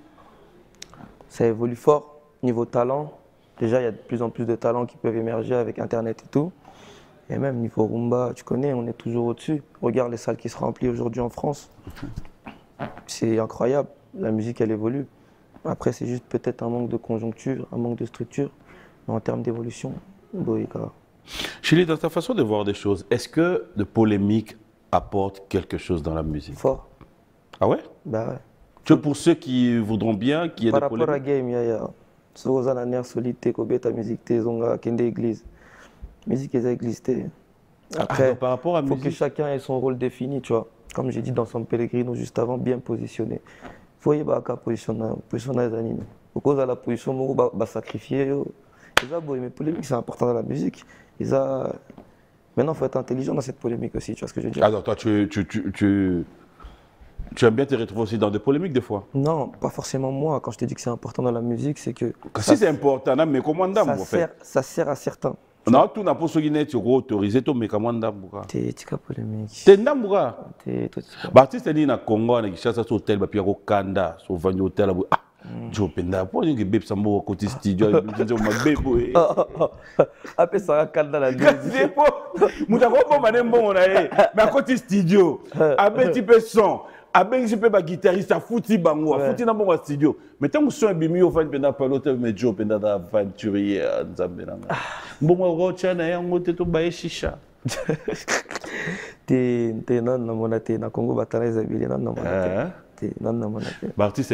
B: Ça évolue fort, niveau talent. Déjà, il y a de plus en plus de talents qui peuvent émerger avec Internet et tout. Et même niveau rumba, tu connais, on est toujours au-dessus. Regarde les salles qui se remplissent aujourd'hui en France. C'est incroyable, la musique, elle évolue. Après, c'est juste peut-être un manque de conjoncture, un manque de structure. Mais en termes d'évolution, boïka.
A: Chili, dans ta façon de voir des choses, est-ce que de polémique apporte quelque chose dans la musique?
B: Fort.
A: Ah ouais?
B: Bah ouais.
A: Tu pour ceux qui voudront bien, qui est
B: par
A: de
B: rapport à game, il y a Soza la nerf solide, ta musique, zonga, kende église. Musique est église. Après,
A: par rapport à
B: il faut
A: musique...
B: que chacun ait son rôle défini, tu vois. Comme j'ai dit dans son Pellegrino juste avant, bien positionné. Il faut y avoir positionner les animaux. Au cause de la position, on va sacrifier. Mais polémique, c'est important dans la musique. Maintenant, il faut être intelligent dans cette polémique aussi, tu vois ce que je veux dire?
A: Alors toi, tu aimes bien te retrouver aussi dans des polémiques des fois?
B: Non, pas forcément moi. Quand je te dis que c'est important dans la musique, c'est que...
A: Si c'est important, mais comment en fait?
B: Ça sert à certains.
A: Non, tout n'a pas ce tu autorisé, tu mais comment d'abord?
B: T'es polémique.
A: T'es d'abord?
B: T'es
A: Baptiste dit na Congo, na Kinshasa, sur hôtel, puis au Kanda, sur Vani hôtel, Joe Penda, pour dire que Bébé Sambo côté studio, je ma bébé.
B: Après ça, Kanda la
A: vie. C'est bon. Mouta ko manem bon na mais à côté studio, avec petit peu son, avec un peu guitariste, à fouti bango, fouti na bon studio. Mais tant que son bimi au Vani Penda pas l'hôtel, mais Joe Penda da aventurier Nzambe na. Bon moi rocha na yango te to baye shisha.
B: T'es non na monate na Congo batana ezabili non na monate.
A: L'artiste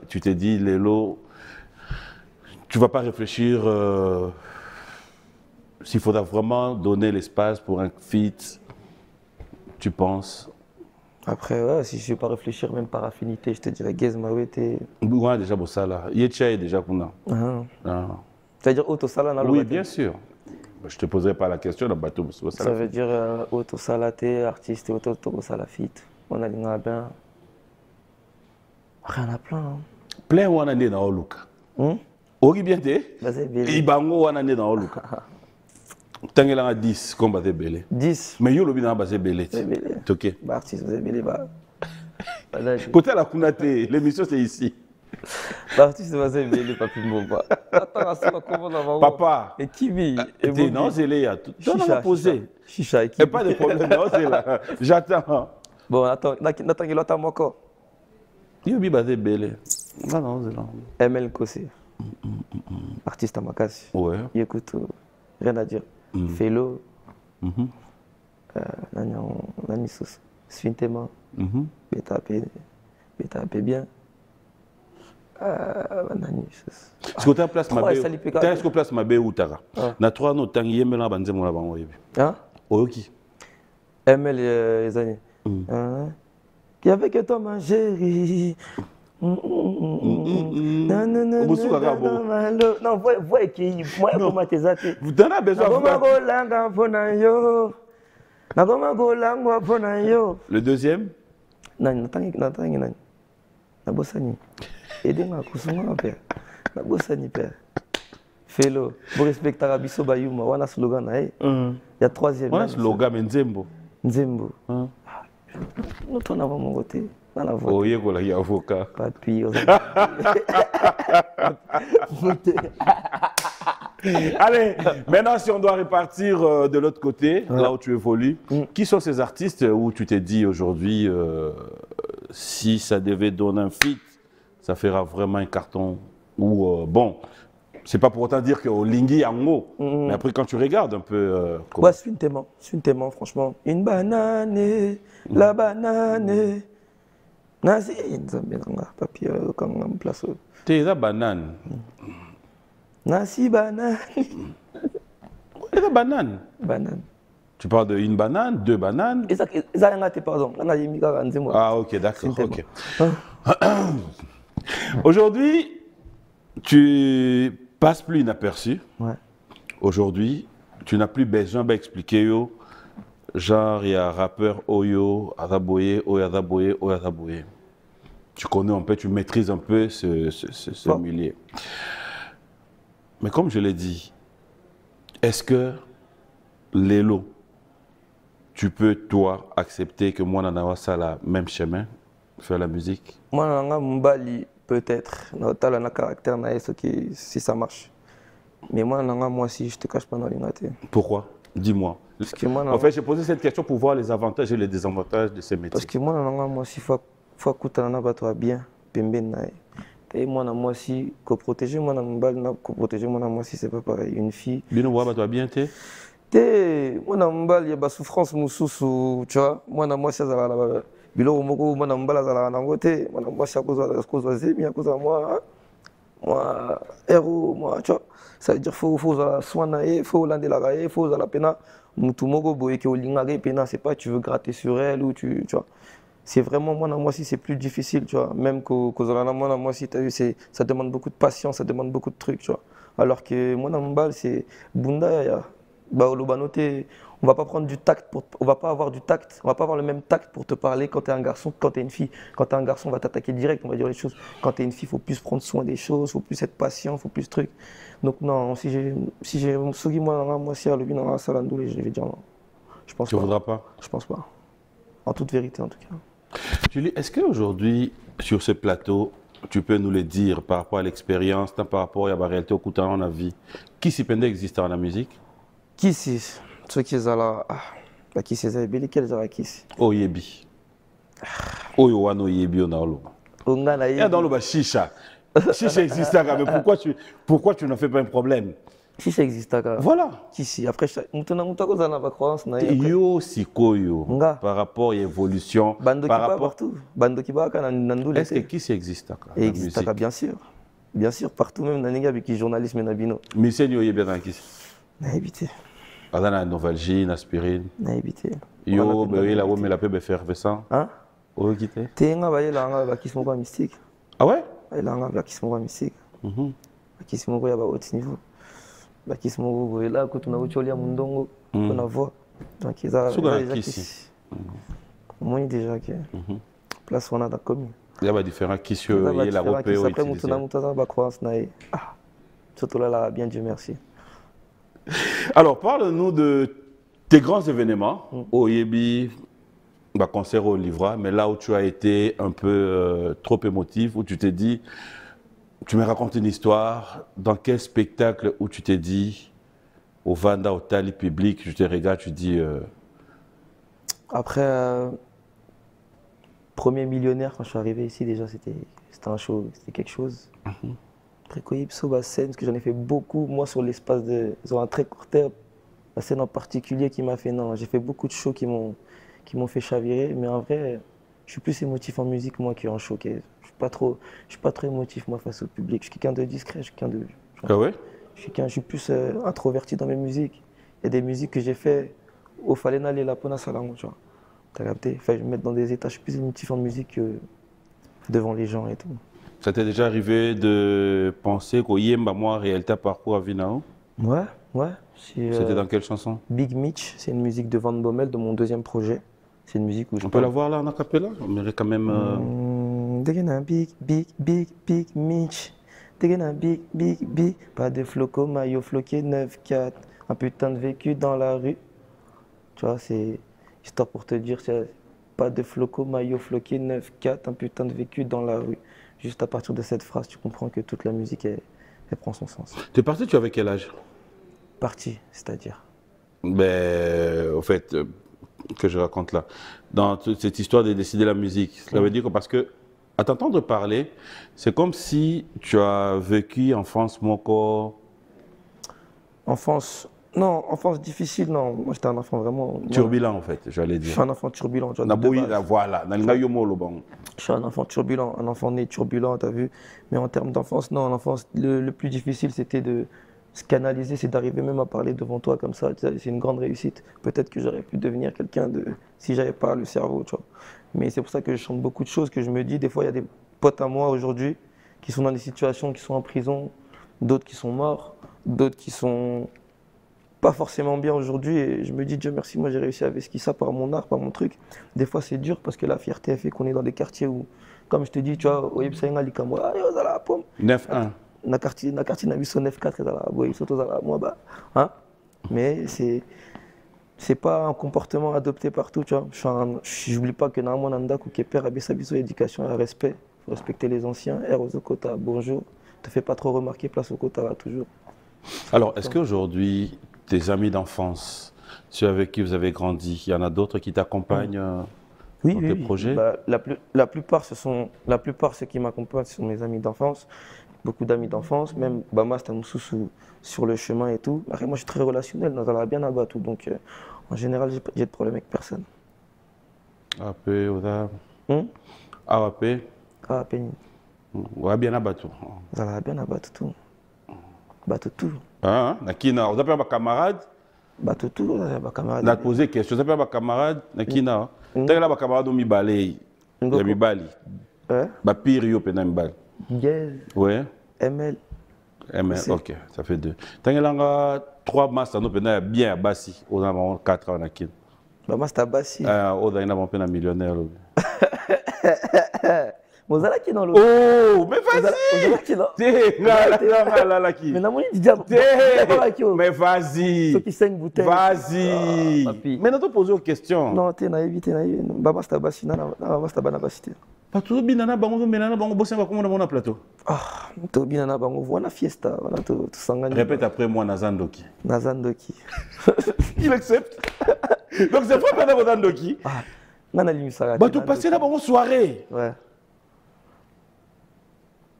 A: tu te dis, Lélo, tu ne vas pas réfléchir s'il faudra vraiment donner l'espace pour un feat, tu penses?
B: Après, ouais, si je ne vais pas réfléchir même par affinité, je te dirais Gez Mawete.
A: On a déjà Bossala. Yetcha est déjà Kuna.
B: C'est-à-dire Auto Sala dans le
A: Oui,
B: bateau.
A: bien sûr. Je ne te poserai pas la question dans le bateau.
B: Ça veut dire Auto Salate, artiste, Auto Salafite. On a l'ingé bien. Rien à plein. Hein.
A: Plein ou on a né dans Oluka. Ori bien té. Ibango on a né dans Oluka. Tangela a 10 comme Bazé Belé.
B: 10.
A: Mais yo le bien Bazé Belé. Ok.
B: Bah artiste Bazé Belé bah.
A: Côté la Kunate, l'émission c'est ici.
B: L'artiste Bazé Belé pas plus bon quoi. Attends, ça comment on va.
A: Papa.
B: Et Kiwi.
A: Et non, c'est là. Tu dois poser.
B: Chicha et
A: Kiwi. Pas de problème, non, c'est là. J'attends.
B: Bon, attends, il attend encore.
A: Yo bi Bazé Belé. Non, non, c'est là.
B: ML Kossé. Artiste à Makassi.
A: Ouais.
B: Il écoute rien à dire. Félo. Nani Sos. Sfintema. Beta AP bien. Nani Sos.
A: Est-ce que tu as place ma bé? Est-ce que place ma bé ou tara? Na trois no tangi yemela banze mo la bango yebi.
B: Hein?
A: Oyoki.
B: ML les années. Qui avait que toi ma chérie. Non, vois qui moi comment t'es athée.
A: Vous en avez besoin. Le deuxième?
B: Non, Félo, vous respectez Arabiso Bayuma, on a slogan. Il y a troisième.
A: On a slogan, mais Nzembo.
B: Nzembo. Nous tournons avant mon côté.
A: Oh, il y a un avocat.
B: Papi,
A: allez, maintenant si on doit repartir de l'autre côté, là où tu évolues, qui sont ces artistes où tu t'es dit aujourd'hui, si ça devait donner un feat, ça fera vraiment un carton ou bon, c'est pas pour autant dire qu'au Lingui en haut, mais après quand tu regardes un peu...
B: ouais, c'est une thème, franchement. Une banane, la banane. Nasi, papier, quand on place.
A: T'es la banane.
B: Nasi, banane.
A: Et la banane.
B: Banane.
A: Tu parles de une banane, deux bananes.
B: Pardon.
A: Ah, ok, d'accord. Okay. Aujourd'hui, tu passes plus inaperçu.
B: Ouais.
A: Aujourd'hui, tu n'as plus besoin d'expliquer. Genre, il y a rappeur Oyo, Azaboye, Oyo Azaboye, Oyo Azaboye. Tu connais un peu, tu maîtrises un peu ce milieu. Mais comme je l'ai dit, est-ce que Lelo, tu peux, toi, accepter que moi, Nanawa, ça la même chemin, faire la musique?
B: Moi, Nanawa, Mbali, peut-être. Dans le caractère, si ça marche. Mais moi, Nanawa, moi aussi, je te cache pas dans l'ingate.
A: Pourquoi? Dis-moi. En fait, j'ai posé cette question pour voir les avantages et les désavantages de ces métiers.
B: Parce que moi, moi aussi, il faut que bien, et moi, aussi, protéger moi, protéger moi aussi, c'est pas pareil. Une fille.
A: Bien, toi bien,
B: moi, il y a souffrance, tu vois. Moi, c'est ça. Bilo moko moi mbala na ngote moi c'est à cause de moi héros moi tu vois ça veut dire faut soigner faut l'andela faut la pena mutu moko boye ke olinga pena c'est pas tu veux gratter sur elle ou tu vois c'est vraiment moi si c'est plus difficile tu vois même moi si tu as vu ça demande beaucoup de patience ça demande beaucoup de trucs tu vois alors que moi mbala c'est bunda ya ba olobanote. On va pas prendre du tact, on va pas avoir du tact, on va pas avoir le même tact pour te parler quand tu es un garçon que quand tu es une fille. Quand tu es un garçon, on va t'attaquer direct, on va dire les choses. Quand tu es une fille, il faut plus prendre soin des choses, il faut plus être patient, il faut plus de trucs. Donc non, si j'ai Sugi moi si à le dans la salandoule, je vais dire non. Je pense
A: tu
B: pas.
A: Tu voudras pas?
B: Je pense pas. En toute vérité en tout cas.
A: Julie, est-ce qu'aujourd'hui, sur ce plateau, tu peux nous le dire par rapport à l'expérience, par rapport à la réalité au coup dans la vie, qui s'y pendait exister dans la musique?
B: Qui c'est? Ceux qui sont là, qui sont là, quels sont qui?
A: Oyebi. Oyowano Oyebi Onalo. Il y a dans le chicha. Chicha existe, mais pourquoi tu n'en fais pas un problème?
B: Chicha existe.
A: Voilà.
B: Qui c'est? Après,
A: yo sikoyo par rapport à l'évolution.
B: Bando qui va partout. Bando qui va quand
A: est-ce que qui existe?
B: Existe, bien sûr. Bien sûr, partout même dans les gars avec qui journalisme et nabino.
A: Mais c'est yo Oyebi dans qui?
B: Na évité.
A: Adana Novalgine, aspirine.
B: Na évité.
A: Yo, la mais la pub effervescent.
B: Hein?
A: Oh, qui t'es?
B: T'es un bail là, qui sont pas mystique.
A: Ah ouais?
B: Là, qui sont pas mystique. Qui sont pas à haut niveau. Qui sont là, quand on a autre chose à Mundongo, on a voix. Donc, ils ont déjà qui. Moi, déjà que. Place on a dans commune.
A: Il y a différents qui sont la repère.
B: Après, on croyance. Ah, surtout là, bien Dieu merci.
A: Alors, parle-nous de tes grands événements au Yebi, concert au Livra, mais là où tu as été un peu trop émotif, où tu t'es dit, tu me racontes une histoire, dans quel spectacle où tu t'es dit, au Vanda, au Tali public, je te regarde, tu dis...
B: Après, premier millionnaire, quand je suis arrivé ici, déjà, c'était un show, c'était quelque chose. Après, Koyipso, la scène, parce que j'en ai fait beaucoup, moi, sur l'espace de... Sur un très court terme, la scène en particulier qui m'a fait... Non, j'ai fait beaucoup de shows qui m'ont fait chavirer, mais en vrai, je suis plus émotif en musique, moi, qu'en show. Je suis pas trop émotif, moi, face au public. Je suis quelqu'un de discret, je suis quelqu'un de...
A: Ah ouais?
B: Je suis plus introverti dans mes musiques. Il y a des musiques que j'ai fait au Falena et la Pona Salango, tu vois. T'as capté? Enfin, je me mets dans des états, je suis plus émotif en musique que devant les gens et tout.
A: Ça t'est déjà arrivé de penser qu'au Yemba, moi, réalité parcours à Vinao?
B: Ouais.
A: C'était dans quelle chanson?
B: Big Mitch, c'est une musique de Van Bommel, de mon deuxième projet. C'est une musique où je
A: On peut la voir là en acapella? On m'irait quand même...
B: Degena Big Mitch. Degena Big. Pas de floco, maillot floqué, 9-4. Un putain de vécu dans la rue. Tu vois, c'est histoire pour te dire, pas de floco, maillot floqué, 9-4. Un putain de vécu dans la rue. Juste à partir de cette phrase, tu comprends que toute la musique, elle prend son sens.
A: Tu es parti, tu avais quel âge?
B: Parti, c'est-à-dire?
A: Ben, au fait, que je raconte là, dans toute cette histoire de décider la musique, ça veut dire que parce que, à t'entendre parler, c'est comme si tu as vécu enfance moko.
B: Enfance, non, enfance difficile, non. Moi, j'étais un enfant vraiment...
A: Turbulent, en fait, j'allais dire.
B: Je suis un enfant turbulent.
A: Voilà,
B: je suis un enfant turbulent, un enfant né turbulent, t'as vu. Mais en termes d'enfance, non, l'enfance, le plus difficile, c'était de se canaliser, c'est d'arriver même à parler devant toi comme ça. C'est une grande réussite. Peut-être que j'aurais pu devenir quelqu'un de... si j'avais pas le cerveau, tu vois. Mais c'est pour ça que je chante beaucoup de choses, que je me dis, des fois, il y a des potes à moi aujourd'hui qui sont dans des situations, qui sont en prison, d'autres qui sont morts, d'autres qui sont pas forcément bien aujourd'hui. Et je me dis, Dieu merci, moi j'ai réussi à vesquiller ça par mon art, par mon truc. Des fois, c'est dur parce que la fierté a fait qu'on est dans des quartiers où, comme je te dis, tu vois, au Yepsaïnga, Likambo, ah, yo, la pomme.
A: 9-1.
B: Na quartier n'a vu son 9-4 et dans la boîte, surtout dans la moi, bah, hein. Mais c'est pas un comportement adopté partout, tu vois. Je n'oublie pas que normalement, Nanda, Koukeper, Abisabiso, éducation et respect. Il faut respecter les anciens. R aux Okota, bonjour. Te fais pas trop remarquer, place au Kota, là, toujours.
A: Alors, est-ce qu'aujourd'hui, tes amis d'enfance, ceux avec qui vous avez grandi, il y en a d'autres qui t'accompagnent dans tes projets?
B: Bah, la plupart, ceux qui m'accompagnent, ce sont mes amis d'enfance. Beaucoup d'amis d'enfance, même Bama, c'était mon sous sur le chemin et tout. Après, moi, je suis très relationnel, dans la bien abattu. Donc, en général, j'ai de problème avec personne.
A: AP, Oda. AAP.
B: AAP.
A: Ouais, bien abattu.
B: Dans la bien abattu tout. Battu tout.
A: Ah, Nakina, vous appelez ma camarade?
B: Battu tout, ma camarade.
A: N'a posé question, vous appelez ma camarade? Nakina. T'as là ma camarade au Mibale. Le Mibali. Bah, pire, yo, pena Mibali.
B: Yes.
A: Ouais.
B: ML.
A: Ok, ça fait 2. T'as 3 masters, nous pena bien à Bassi. On a 4 ans, Nakin.
B: Bah, master Bassi.
A: On a un millionnaire.
B: Mozala qui dans l'eau.
A: Oh, mais vas-y!
B: Mais non, il dit
A: mais vas-y!
B: Ceux qui saignent bouteille.
A: Vas-y! Mais non, tu poses une question.
B: Non, t'es naïf, t'es naïf. Bah, master Bassi, non, master Banabassi.
A: Pas tout binana bango binana bango bosser va comment dans plateau.
B: Ah, to binana bango voilà fiesta, voilà to sangani.
A: Répète après moi Nazandoki.
B: Nazandoki.
A: Il accepte. Donc c'est pas pendant Nazandoki.
B: Ah, nana limisara.
A: Bah tu passer là bango soirée.
B: Ouais.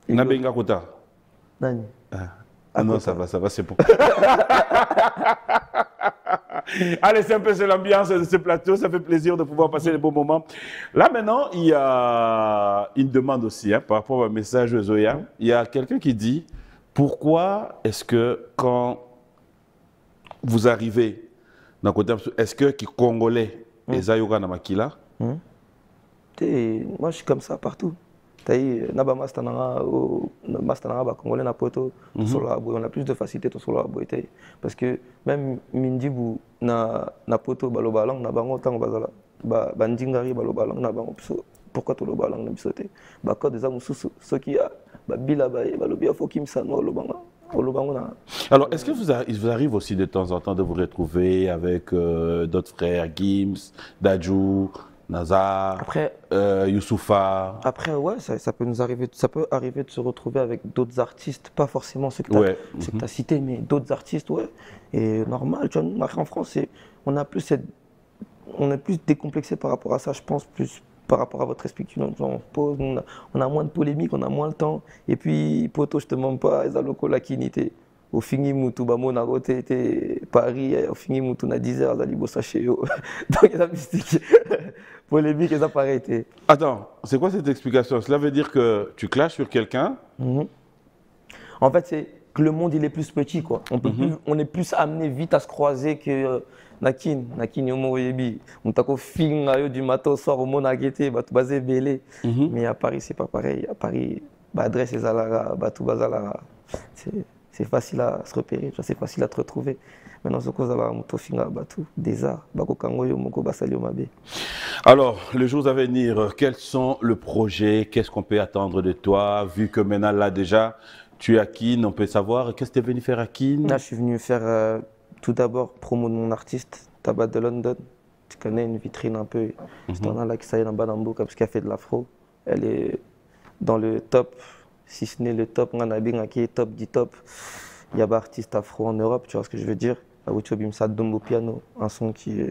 A: Na benga kota.
B: Nani.
A: Ah non, ça va, c'est bon. Allez, c'est un peu l'ambiance de ce plateau, ça fait plaisir de pouvoir passer des bons moments. Là maintenant, il y a une demande aussi par rapport au message de Zoya. Il y a quelqu'un qui dit, pourquoi est-ce que quand vous arrivez dans le côté, est-ce que les Congolais, les Ayoga Namakila,
B: Moi, je suis comme ça partout. Naba Mastanara, Congolais Napoto, on a plus de facilité sur la boîte. Parce que même Mindibu, Napoto, Balobalang, Nabango, Tango Bazala, Bandingari, Balobalang, Nabango, pourquoi tout le balang n'a pas sauté? Quand des hommes sous ce qui a, Bilabaye, Balobia, Fokim Sano, Lobanga.
A: Alors, est-ce que il vous arrive aussi de temps en temps de vous retrouver avec d'autres frères, Gims, Dadju, Nazar,
B: après,
A: Youssoufa?
B: Après, ouais, ça peut nous arriver, ça peut arriver de se retrouver avec d'autres artistes, pas forcément ceux que tu as cités, mais d'autres artistes, ouais. Et normal, tu vois, en France, on est plus décomplexé par rapport à ça, je pense, plus par rapport à votre explication. On a moins de polémiques, on a moins le temps. Et puis, poto, je te demande pas, ils ont la kinité. Au fini, Moutou, Bamona, Paris, au fini, Moutou, na 10 heures, Zali Bossa chez eux. Donc, il y a la mystique. Polémique, ils ont pas arrêté.
A: Attends, c'est quoi cette explication? Cela veut dire que tu clashes sur quelqu'un?
B: En fait, c'est que le monde, il est plus petit, quoi. On est plus amené vite à se croiser que Nakin, Yomo Yebi. On t'a qu'au film du matin au soir au monde à guetter, tu basé belé. Mais à Paris, c'est pas pareil. À Paris, adresse les Alara, tout Bazalara. C'est facile à se repérer, c'est facile à te retrouver. Maintenant, ce qu'on a des arts,
A: alors, les jours à venir, quels sont le projet? Qu'est-ce qu'on peut attendre de toi? Vu que maintenant, là, déjà, tu es à Kin, on peut savoir. Qu'est-ce que tu es venu faire à Kin?
B: Là, je suis venu faire tout d'abord promo de mon artiste, Tabat de London. Tu connais une vitrine un peu. C'est un là qui s'appelle en Banambo, parce qu'elle fait de l'afro. Elle est dans le top. Si ce n'est le top, on a bien qui est top du top. Il y a des artistes afro en Europe, tu vois ce que je veux dire. Bimsa Dombo Piano, un son qui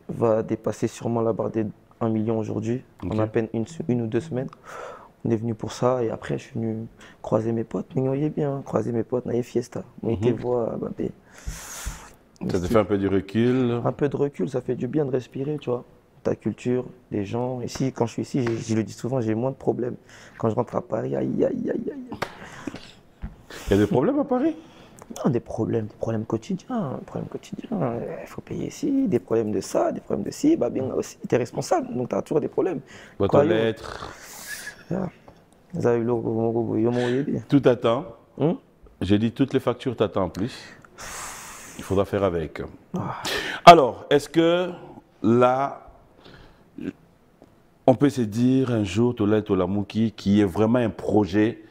B: va dépasser sûrement la barre des 1 million aujourd'hui, en à peine une ou 2 semaines. On est venu pour ça et après je suis venu croiser mes potes. Mais voyez bien, croiser mes potes, naïe fiesta. On te voit,
A: ça te fait un peu du recul?
B: Un peu de recul, ça fait du bien de respirer, tu vois. Ta culture, les gens. Ici, quand je suis ici, je le dis souvent, j'ai moins de problèmes. Quand je rentre à Paris, aïe, aïe, aïe, aïe.
A: Il y a des problèmes à Paris?
B: Non, des problèmes quotidiens. Il faut payer ici, des problèmes de ça, des problèmes de ci, bien aussi. Tu es responsable, donc tu as toujours des problèmes.
A: Boîte aux lettres. Tout attend. J'ai dit toutes les factures t'attendent en plus. Il faudra faire avec. Alors, est-ce que là, on peut se dire un jour, Tolai Tolamouki, qui est vraiment un projet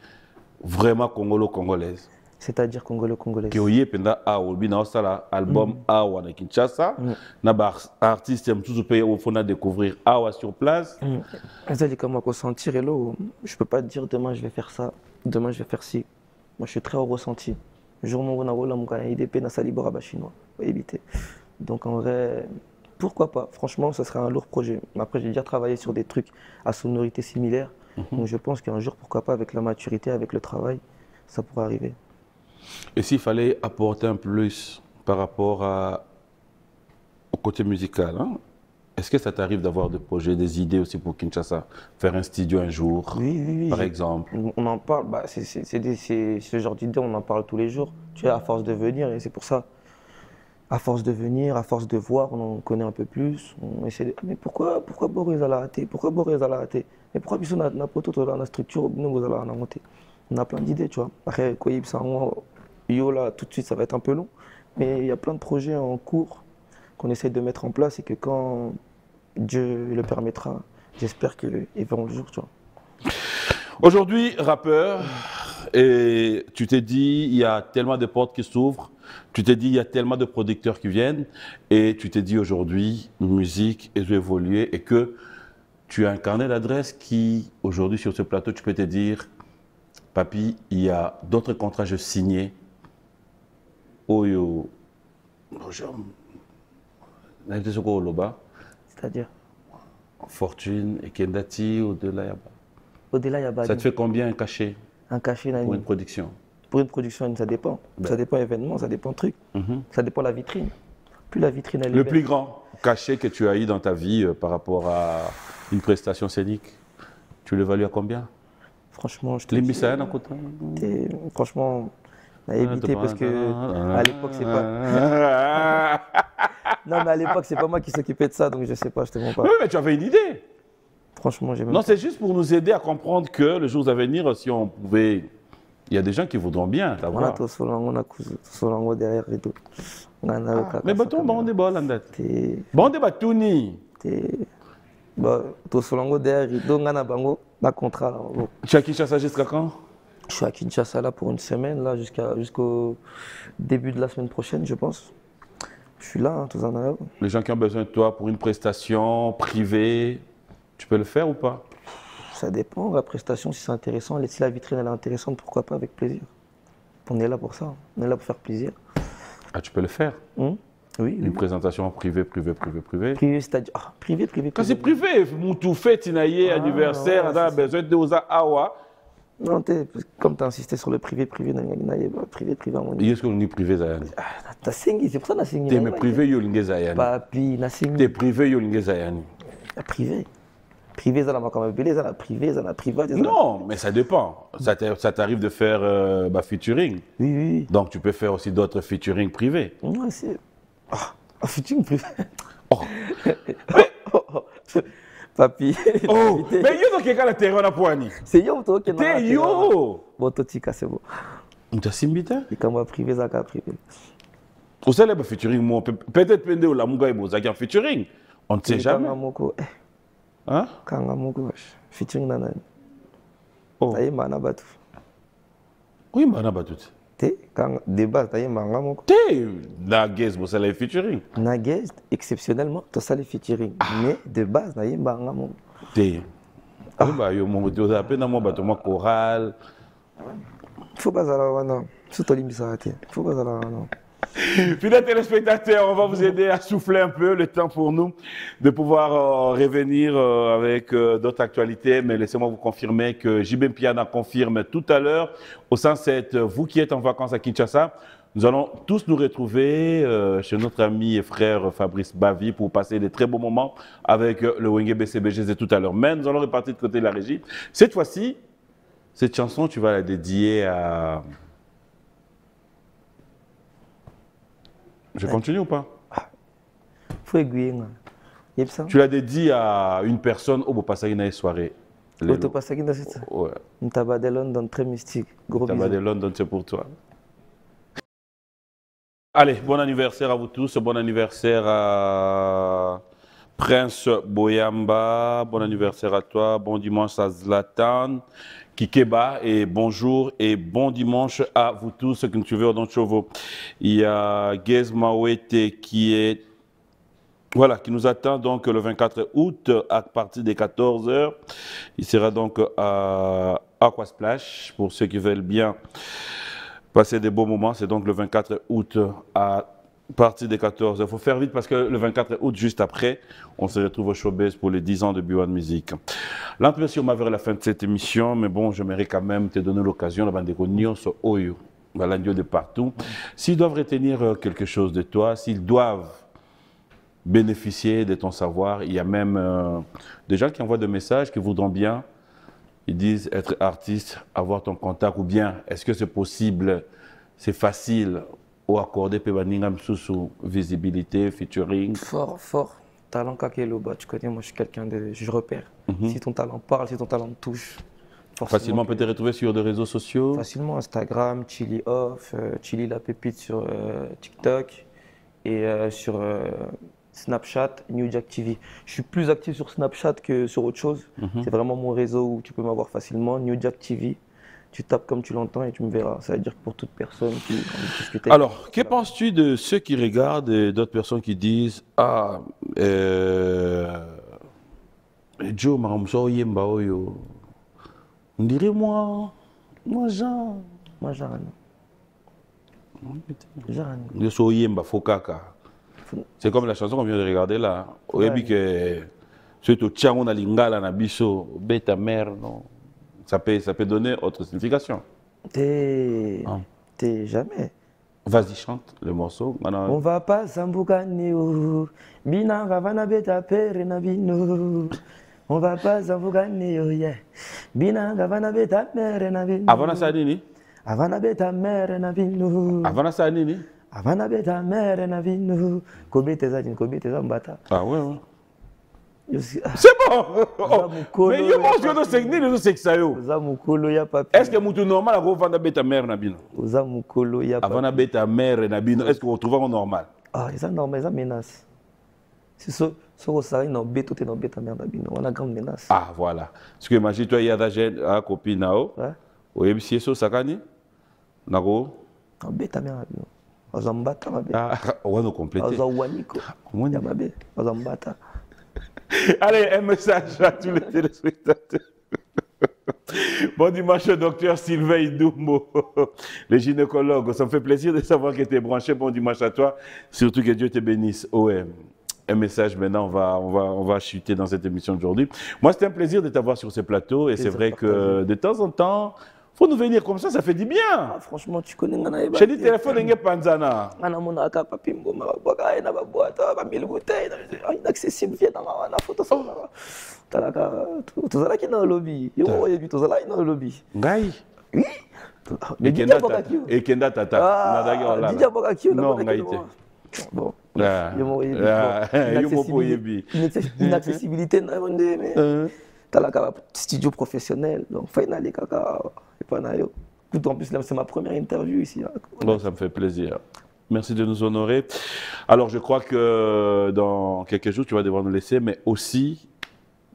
A: vraiment congolo-congolaise?
B: C'est-à-dire congolo-congolaise.
A: Qui est pendant album Awa na Kinshasa, artiste qui pays où on a découvrir Awa sur place.
B: Je comment ressentir je peux pas dire demain je vais faire ça, demain je vais faire ci. Moi je suis très au ressenti. Jour mon rôle mon IDP na salibora chinois, éviter. Donc en vrai, pourquoi pas? Franchement, ce serait un lourd projet. Après j'ai déjà travaillé sur des trucs à sonorité similaire. Donc je pense qu'un jour, pourquoi pas, avec la maturité, avec le travail, ça pourrait arriver.
A: Et s'il fallait apporter un plus par rapport au côté musical, est-ce que ça t'arrive d'avoir des projets, des idées aussi pour Kinshasa? Faire un studio un jour,
B: oui,
A: par exemple?
B: On en parle, c'est ce genre d'idée, on en parle tous les jours. Tu sais, à force de venir, et c'est pour ça. À force de venir, à force de voir, on en connaît un peu plus. On essaie de... Mais pourquoi Boris a raté? Pourquoi Boris a raté? Mais pourquoi on a la structure, on a plein d'idées, tu vois. Après, là, tout de suite, ça va être un peu long. Mais il y a plein de projets en cours qu'on essaie de mettre en place et que quand Dieu le permettra, j'espère qu'ils verront le jour, tu vois.
A: Aujourd'hui, rappeur, et tu t'es dit, il y a tellement de portes qui s'ouvrent, tu t'es dit, il y a tellement de producteurs qui viennent, et tu t'es dit aujourd'hui, musique est évoluer et que tu as un carnet d'adresses qui, aujourd'hui, sur ce plateau, tu peux te dire, Papi, il y a d'autres contrats je signés. Oyo,
B: c'est-à-dire
A: Fortune et Kendati, au-delà Yaba.
B: Au-delà Yaba.
A: Ça te fait combien un cachet?
B: Un cachet
A: pour une production?
B: Pour une production, ça dépend. Ça dépend événement, ça dépend truc. Ça dépend la vitrine. Plus la vitrine elle est
A: le plus grand cachet que tu as eu dans ta vie par rapport à une prestation scénique, tu l'évalues à combien?
B: Franchement, je te dis. Franchement, on a évité parce que à l'époque, c'est pas. Non, mais à l'époque, c'est pas moi qui s'occupais de ça, donc je sais pas, je te mens pas.
A: Oui, mais tu avais une idée.
B: Franchement, j'ai même
A: Non,
B: pas.
A: c'est juste pour nous aider à comprendre que le jour à venir, si on pouvait... Il y a des gens qui voudront bien
B: On a
A: t'avoir.
B: tout Solango, on a Solango derrière et tout.
A: Mais bateau, on débat là, date.
B: T'es.
A: Bon, on débat tout ni.
B: Tout Solango derrière et tout. On a bango, on a contrat là. Bon.
A: Tu as Kinshasa jusqu'à quand?
B: Je suis à Kinshasa là pour une semaine, là, jusqu'au début de la semaine prochaine, je pense. Je suis là, hein, tout en arabe.
A: Les gens qui ont besoin de toi pour une prestation privée, tu peux le faire ou pas?
B: Ça dépend, la prestation, si c'est intéressant, si la vitrine elle est intéressante, pourquoi pas, avec plaisir. On est là pour ça, on est là pour faire plaisir.
A: Ah, tu peux le faire?
B: Oui,
A: Une présentation privée.
B: Privé, c'est-à-dire. Ah, privé.
A: Quand c'est privé, Moutou fête, Tinaye, anniversaire, on a besoin de Oza Awa.
B: Non, comme tu as insisté sur le privé, privé, à mon
A: Est-ce qu'on est privé, Zayani?
B: T'as singi, c'est pour ça que tu as
A: T'es privé, Yolingue Zayani.
B: Papi, na singi.
A: T'es privé, Yolingue Zayani.
B: Privé. Privé, ça n'a pas comme appelé, ça n'a privé, ça n'a privé.
A: Non, mais ça dépend. Ça t'arrive de faire featuring.
B: Oui.
A: Donc tu peux faire aussi d'autres featuring privés.
B: Non, c'est. Ah, featuring privé.
A: Oh.
B: Papi.
A: Oh, mais yo, donc, la terre, on a poigné.
B: C'est yo, toi, qui est
A: là. T'es yo.
B: Bon, toi, c'est bon.
A: Tu as simbita?
B: Et quand moi, privé, ça a privé.
A: Vous savez, le featuring, moi, peut-être que la Mouga est beau, en featuring. On ne sait jamais. Hein?
B: Kangamoko, featuring nanani.
A: Oh.
B: Taïe mana batu.
A: Oui, mana batu.
B: T'es, quand débat, taïe mangamoko.
A: T'es, la guest, vous savez, featuring.
B: Na guest, exceptionnellement, tout ça les featuring. Mais de base, taïe mangamoko.
A: T'es. Oui, bah, yo, mon Dieu, à peine moi, bateau, moi, choral.
B: Faut pas ça là, non. Surtout l'immissaire, faut pas ça là, non.
A: Fidèles téléspectateurs, on va vous aider à souffler un peu, le temps pour nous de pouvoir revenir avec d'autres actualités. Mais laissez-moi vous confirmer que JB Mpiana confirme tout à l'heure au 107, vous qui êtes en vacances à Kinshasa, nous allons tous nous retrouver chez notre ami et frère Fabrice Bavi pour passer des très beaux moments avec le Wenge BCBG tout à l'heure. Mais nous allons repartir de côté de la régie. Cette fois-ci, cette chanson, tu vas la dédier à... Je continue ou pas?
B: Faut aiguiller.
A: Tu l'as dédié à une personne au Bopassagina et soirée.
B: Au Bopassagina, c'est ça?
A: Ouais.
B: Un tabac de London très mystique. Gros
A: tabac de London, c'est pour toi. Allez, bon anniversaire à vous tous. Bon anniversaire à Prince Boyamba. Bon anniversaire à toi. Bon dimanche à Zlatan. Kikeba et bonjour et bon dimanche à vous tous ceux qui nous suivent dans Chovo. Il y a Gez Mawete qui nous attend donc le 24 août à partir des 14h. Il sera donc à Aquasplash pour ceux qui veulent bien passer des beaux moments. C'est donc le 24 août à partir des 14h. Il faut faire vite parce que le 24 août, juste après, on se retrouve au Showbiz pour les 10 ans de B1 Music. Lentement, on va vers la fin de cette émission, mais bon, j'aimerais quand même te donner l'occasion de sur Oyo, de partout. S'ils doivent retenir quelque chose de toi, s'ils doivent bénéficier de ton savoir, il y a même des gens qui envoient des messages qui voudront bien, ils disent être artiste, avoir ton contact, ou bien est-ce que c'est possible, c'est facile, ou accorder sous visibilité, featuring.
B: Fort. Talent Kakeloba, tu connais, moi je suis quelqu'un de... Je repère. Si ton talent parle, si ton talent me touche.
A: Facilement, on peut te retrouver sur des réseaux sociaux.
B: Facilement, Instagram, Chili Off, Chili La Pépite sur TikTok et sur Snapchat, New Jack TV. Je suis plus actif sur Snapchat que sur autre chose. C'est vraiment mon réseau où tu peux m'avoir facilement. New Jack TV. Tu tapes comme tu l'entends et tu me verras. Ça veut dire que pour toute personne qui a envie de discuter.
A: Alors, que penses-tu de ceux qui regardent et d'autres personnes qui disent « Ah, Joe, Maramso, Yemba, Oyo. » On dirait moi, Jean.
B: Moi, Jean.
A: Je suis Yemba, Fokaka. C'est comme la chanson qu'on vient de regarder là. Au début que c'est au Tchang, na Lingala, na Bisso, bête mère, non. Ça peut donner autre signification.
B: T'es jamais.
A: Vas-y, chante le morceau.
B: On va pas s'emboucaner, bina ravana beta pere na bino. On va pas s'emboucaner, yeah. Bina ravana beta pere na bino.
A: Avant ça, nini?
B: Avant beta mère na bino.
A: Avant ça, nini?
B: Avant beta mère na bino. Kobete za mbata.
A: Ah ouais. C'est bon. Mais yo mange que c'est ni les c'est ça yo. Est-ce que mutu normal avant vendre bête mère na bino? Avant na bête mère na bino, est-ce que vous trouvez normal?
B: Ah, ça normal, ça menace. C'est ça, ça na bête tout na bête mère na bino, on a grande menace.
A: Ah voilà. Parce que imagine toi il y a des à copine nao. Ouais. Si ça sakani. Nako.
B: Na bête mère na bino. Azambata mabe.
A: Ah, on va compléter.
B: Azawaniko. Ya mabe, azambata.
A: Allez, un message à tous les téléspectateurs. Bon dimanche, docteur Sylvain Idoumbo, le gynécologue. Ça me fait plaisir de savoir que tu es branché. Bon dimanche à toi. Surtout que Dieu te bénisse. OM. Un message maintenant, on va chuter dans cette émission d'aujourd'hui. Moi, c'était un plaisir de t'avoir sur ce plateau. Et c'est vrai que de temps en temps, il faut nous venir comme ça fait du bien.
B: Ah, franchement, tu connais Ngana.
A: J'ai dit téléphone, il n'y a pas Panzana.
B: Inaccessible, viens dans la photo. Tu as qui dans le lobby. Tu as dans le lobby.
A: Ngai.
B: Oui.
A: Et Kenda Tata. Non, Ngaïté. Bon.
B: Inaccessibilité. Tu as un studio professionnel. Donc, final, en plus, c'est ma première interview ici.
A: Bon, ça me fait plaisir. Merci de nous honorer. Alors, je crois que dans quelques jours, tu vas devoir nous laisser, mais aussi,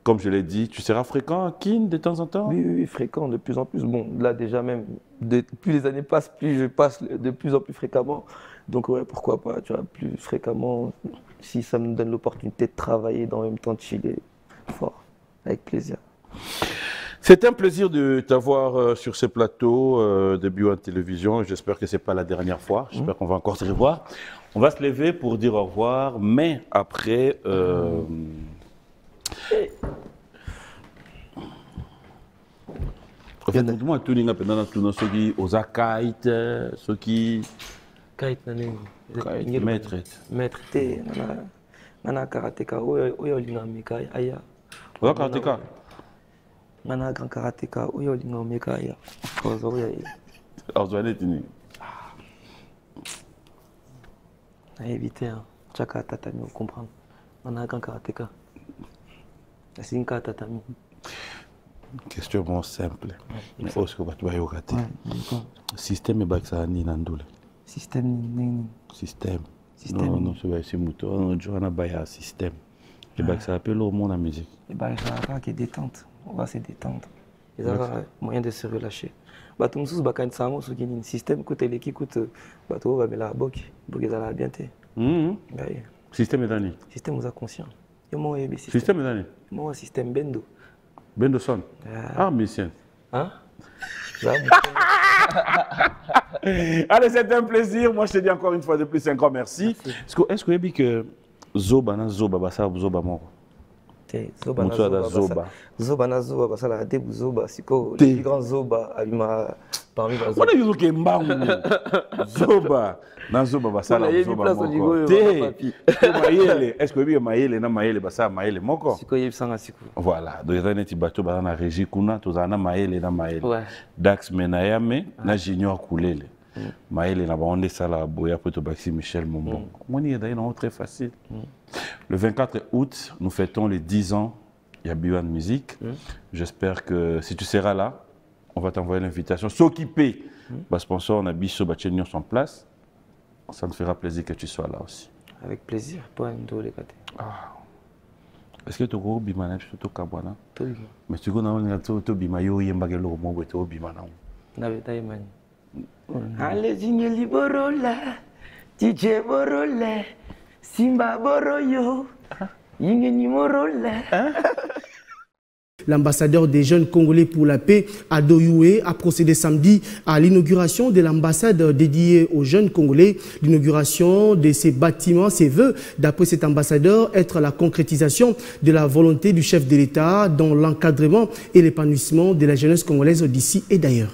A: comme je l'ai dit, tu seras fréquent à Kin de temps en temps?
B: Oui, fréquent, de plus en plus. Bon, là, déjà même, plus les années passent, plus je passe de plus en plus fréquemment. Donc, ouais, pourquoi pas, tu vois, plus fréquemment, si ça me donne l'opportunité de travailler, dans le même temps de chiller fort, avec plaisir.
A: C'est un plaisir de t'avoir sur ce plateau de Bio Télévision. J'espère que ce n'est pas la dernière fois. J'espère qu'on va encore se revoir. On va se lever pour dire au revoir, mais après... En fait, moi, tout le monde pendant tout ceux qui aux kite, ceux qui
B: kite
A: maître
B: te nana karateka oyo linga meka aya.
A: Oyo karateka.
B: Nana grand karateka oyo linga meka aya. Kozo oyo.
A: Ozwane tini.
B: À éviter, chaka tatami, comprendre. Nana grand karateka. Asinka tatami.
A: Question bon simple. Il faut que tu vas y regarder. Système est baksa ni nandule.
B: Système.
A: Non, non, c'est mouton. On a baya système. Et baksa appelle au monde la musique.
B: Et bah ça va qui est détente. On va se détendre. Il y a moyen de se relâcher. Bah tout le monde va quand ça ce qui est un système côté l'équipe coûte bah tout va mais la boque pour que ça la bien té.
A: Système est d'année.
B: Système vous a conscient. Yo moi
A: système est d'année.
B: Moi système bendo.
A: Bendo son. Ah musicien.
B: Hein?
A: Allez, c'était un plaisir. Moi, je te dis encore une fois de plus un grand merci. Est-ce que vous avez que Zoba na Zoba, ça Zoba mort?
B: Zoba na Zoba, parce que la débu Zoba, c'est quoi? Le plus grand Zoba, parmi les
A: Zoba. On a dit que Mbamou. Zoba. Na Zoba, parce que Zoba mort. Est-ce que vous avez Maïle na Maïle, parce que Maïle mort?
B: C'est quoi, il y a
A: voilà. Donc, il y a un petit bateau dans la régie, tu as Maïle na Maïle. Dax Menayame, na Junior Koulele. Maël n'a pas honte ça la boya pour te baxi Michel Mombon. Moi ni d'ailleurs très facile. Le 24 août, nous fêtons les 10 ans. Il y a Biwan Musique. J'espère que si tu seras là, on va t'envoyer l'invitation. S'occuper. Parce que sponsor on a Bisso Bachenio en place. Ça me fera plaisir que tu sois là aussi.
B: Avec plaisir. Toi tous les côtés.
A: Est-ce que tu as bimana plutôt kabwana? Mais tu connais tu bimayo yembagelo mo to bimana.
B: Na betaye mani. Ale zingeli borola, DJ borola, Simba boroyo, yingeni morola.
D: L'ambassadeur des jeunes Congolais pour la paix, Ado Youé, a procédé samedi à l'inauguration de l'ambassade dédiée aux jeunes Congolais. L'inauguration de ces bâtiments, ses vœux, d'après cet ambassadeur, être la concrétisation de la volonté du chef de l'État dans l'encadrement et l'épanouissement de la jeunesse congolaise d'ici et d'ailleurs.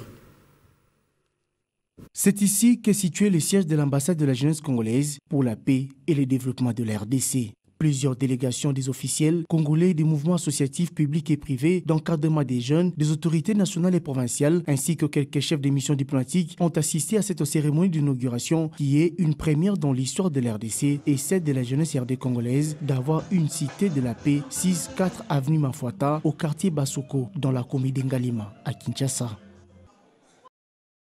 D: C'est ici qu'est situé le siège de l'ambassade de la jeunesse congolaise pour la paix et le développement de la RDC. Plusieurs délégations des officiels congolais, des mouvements associatifs publics et privés, d'encadrement des jeunes, des autorités nationales et provinciales, ainsi que quelques chefs de missions diplomatiques ont assisté à cette cérémonie d'inauguration qui est une première dans l'histoire de l'RDC et celle de la jeunesse RD congolaise d'avoir une cité de la paix 6-4 avenue Mafuata au quartier Basoko dans la commune d'Engalima à Kinshasa.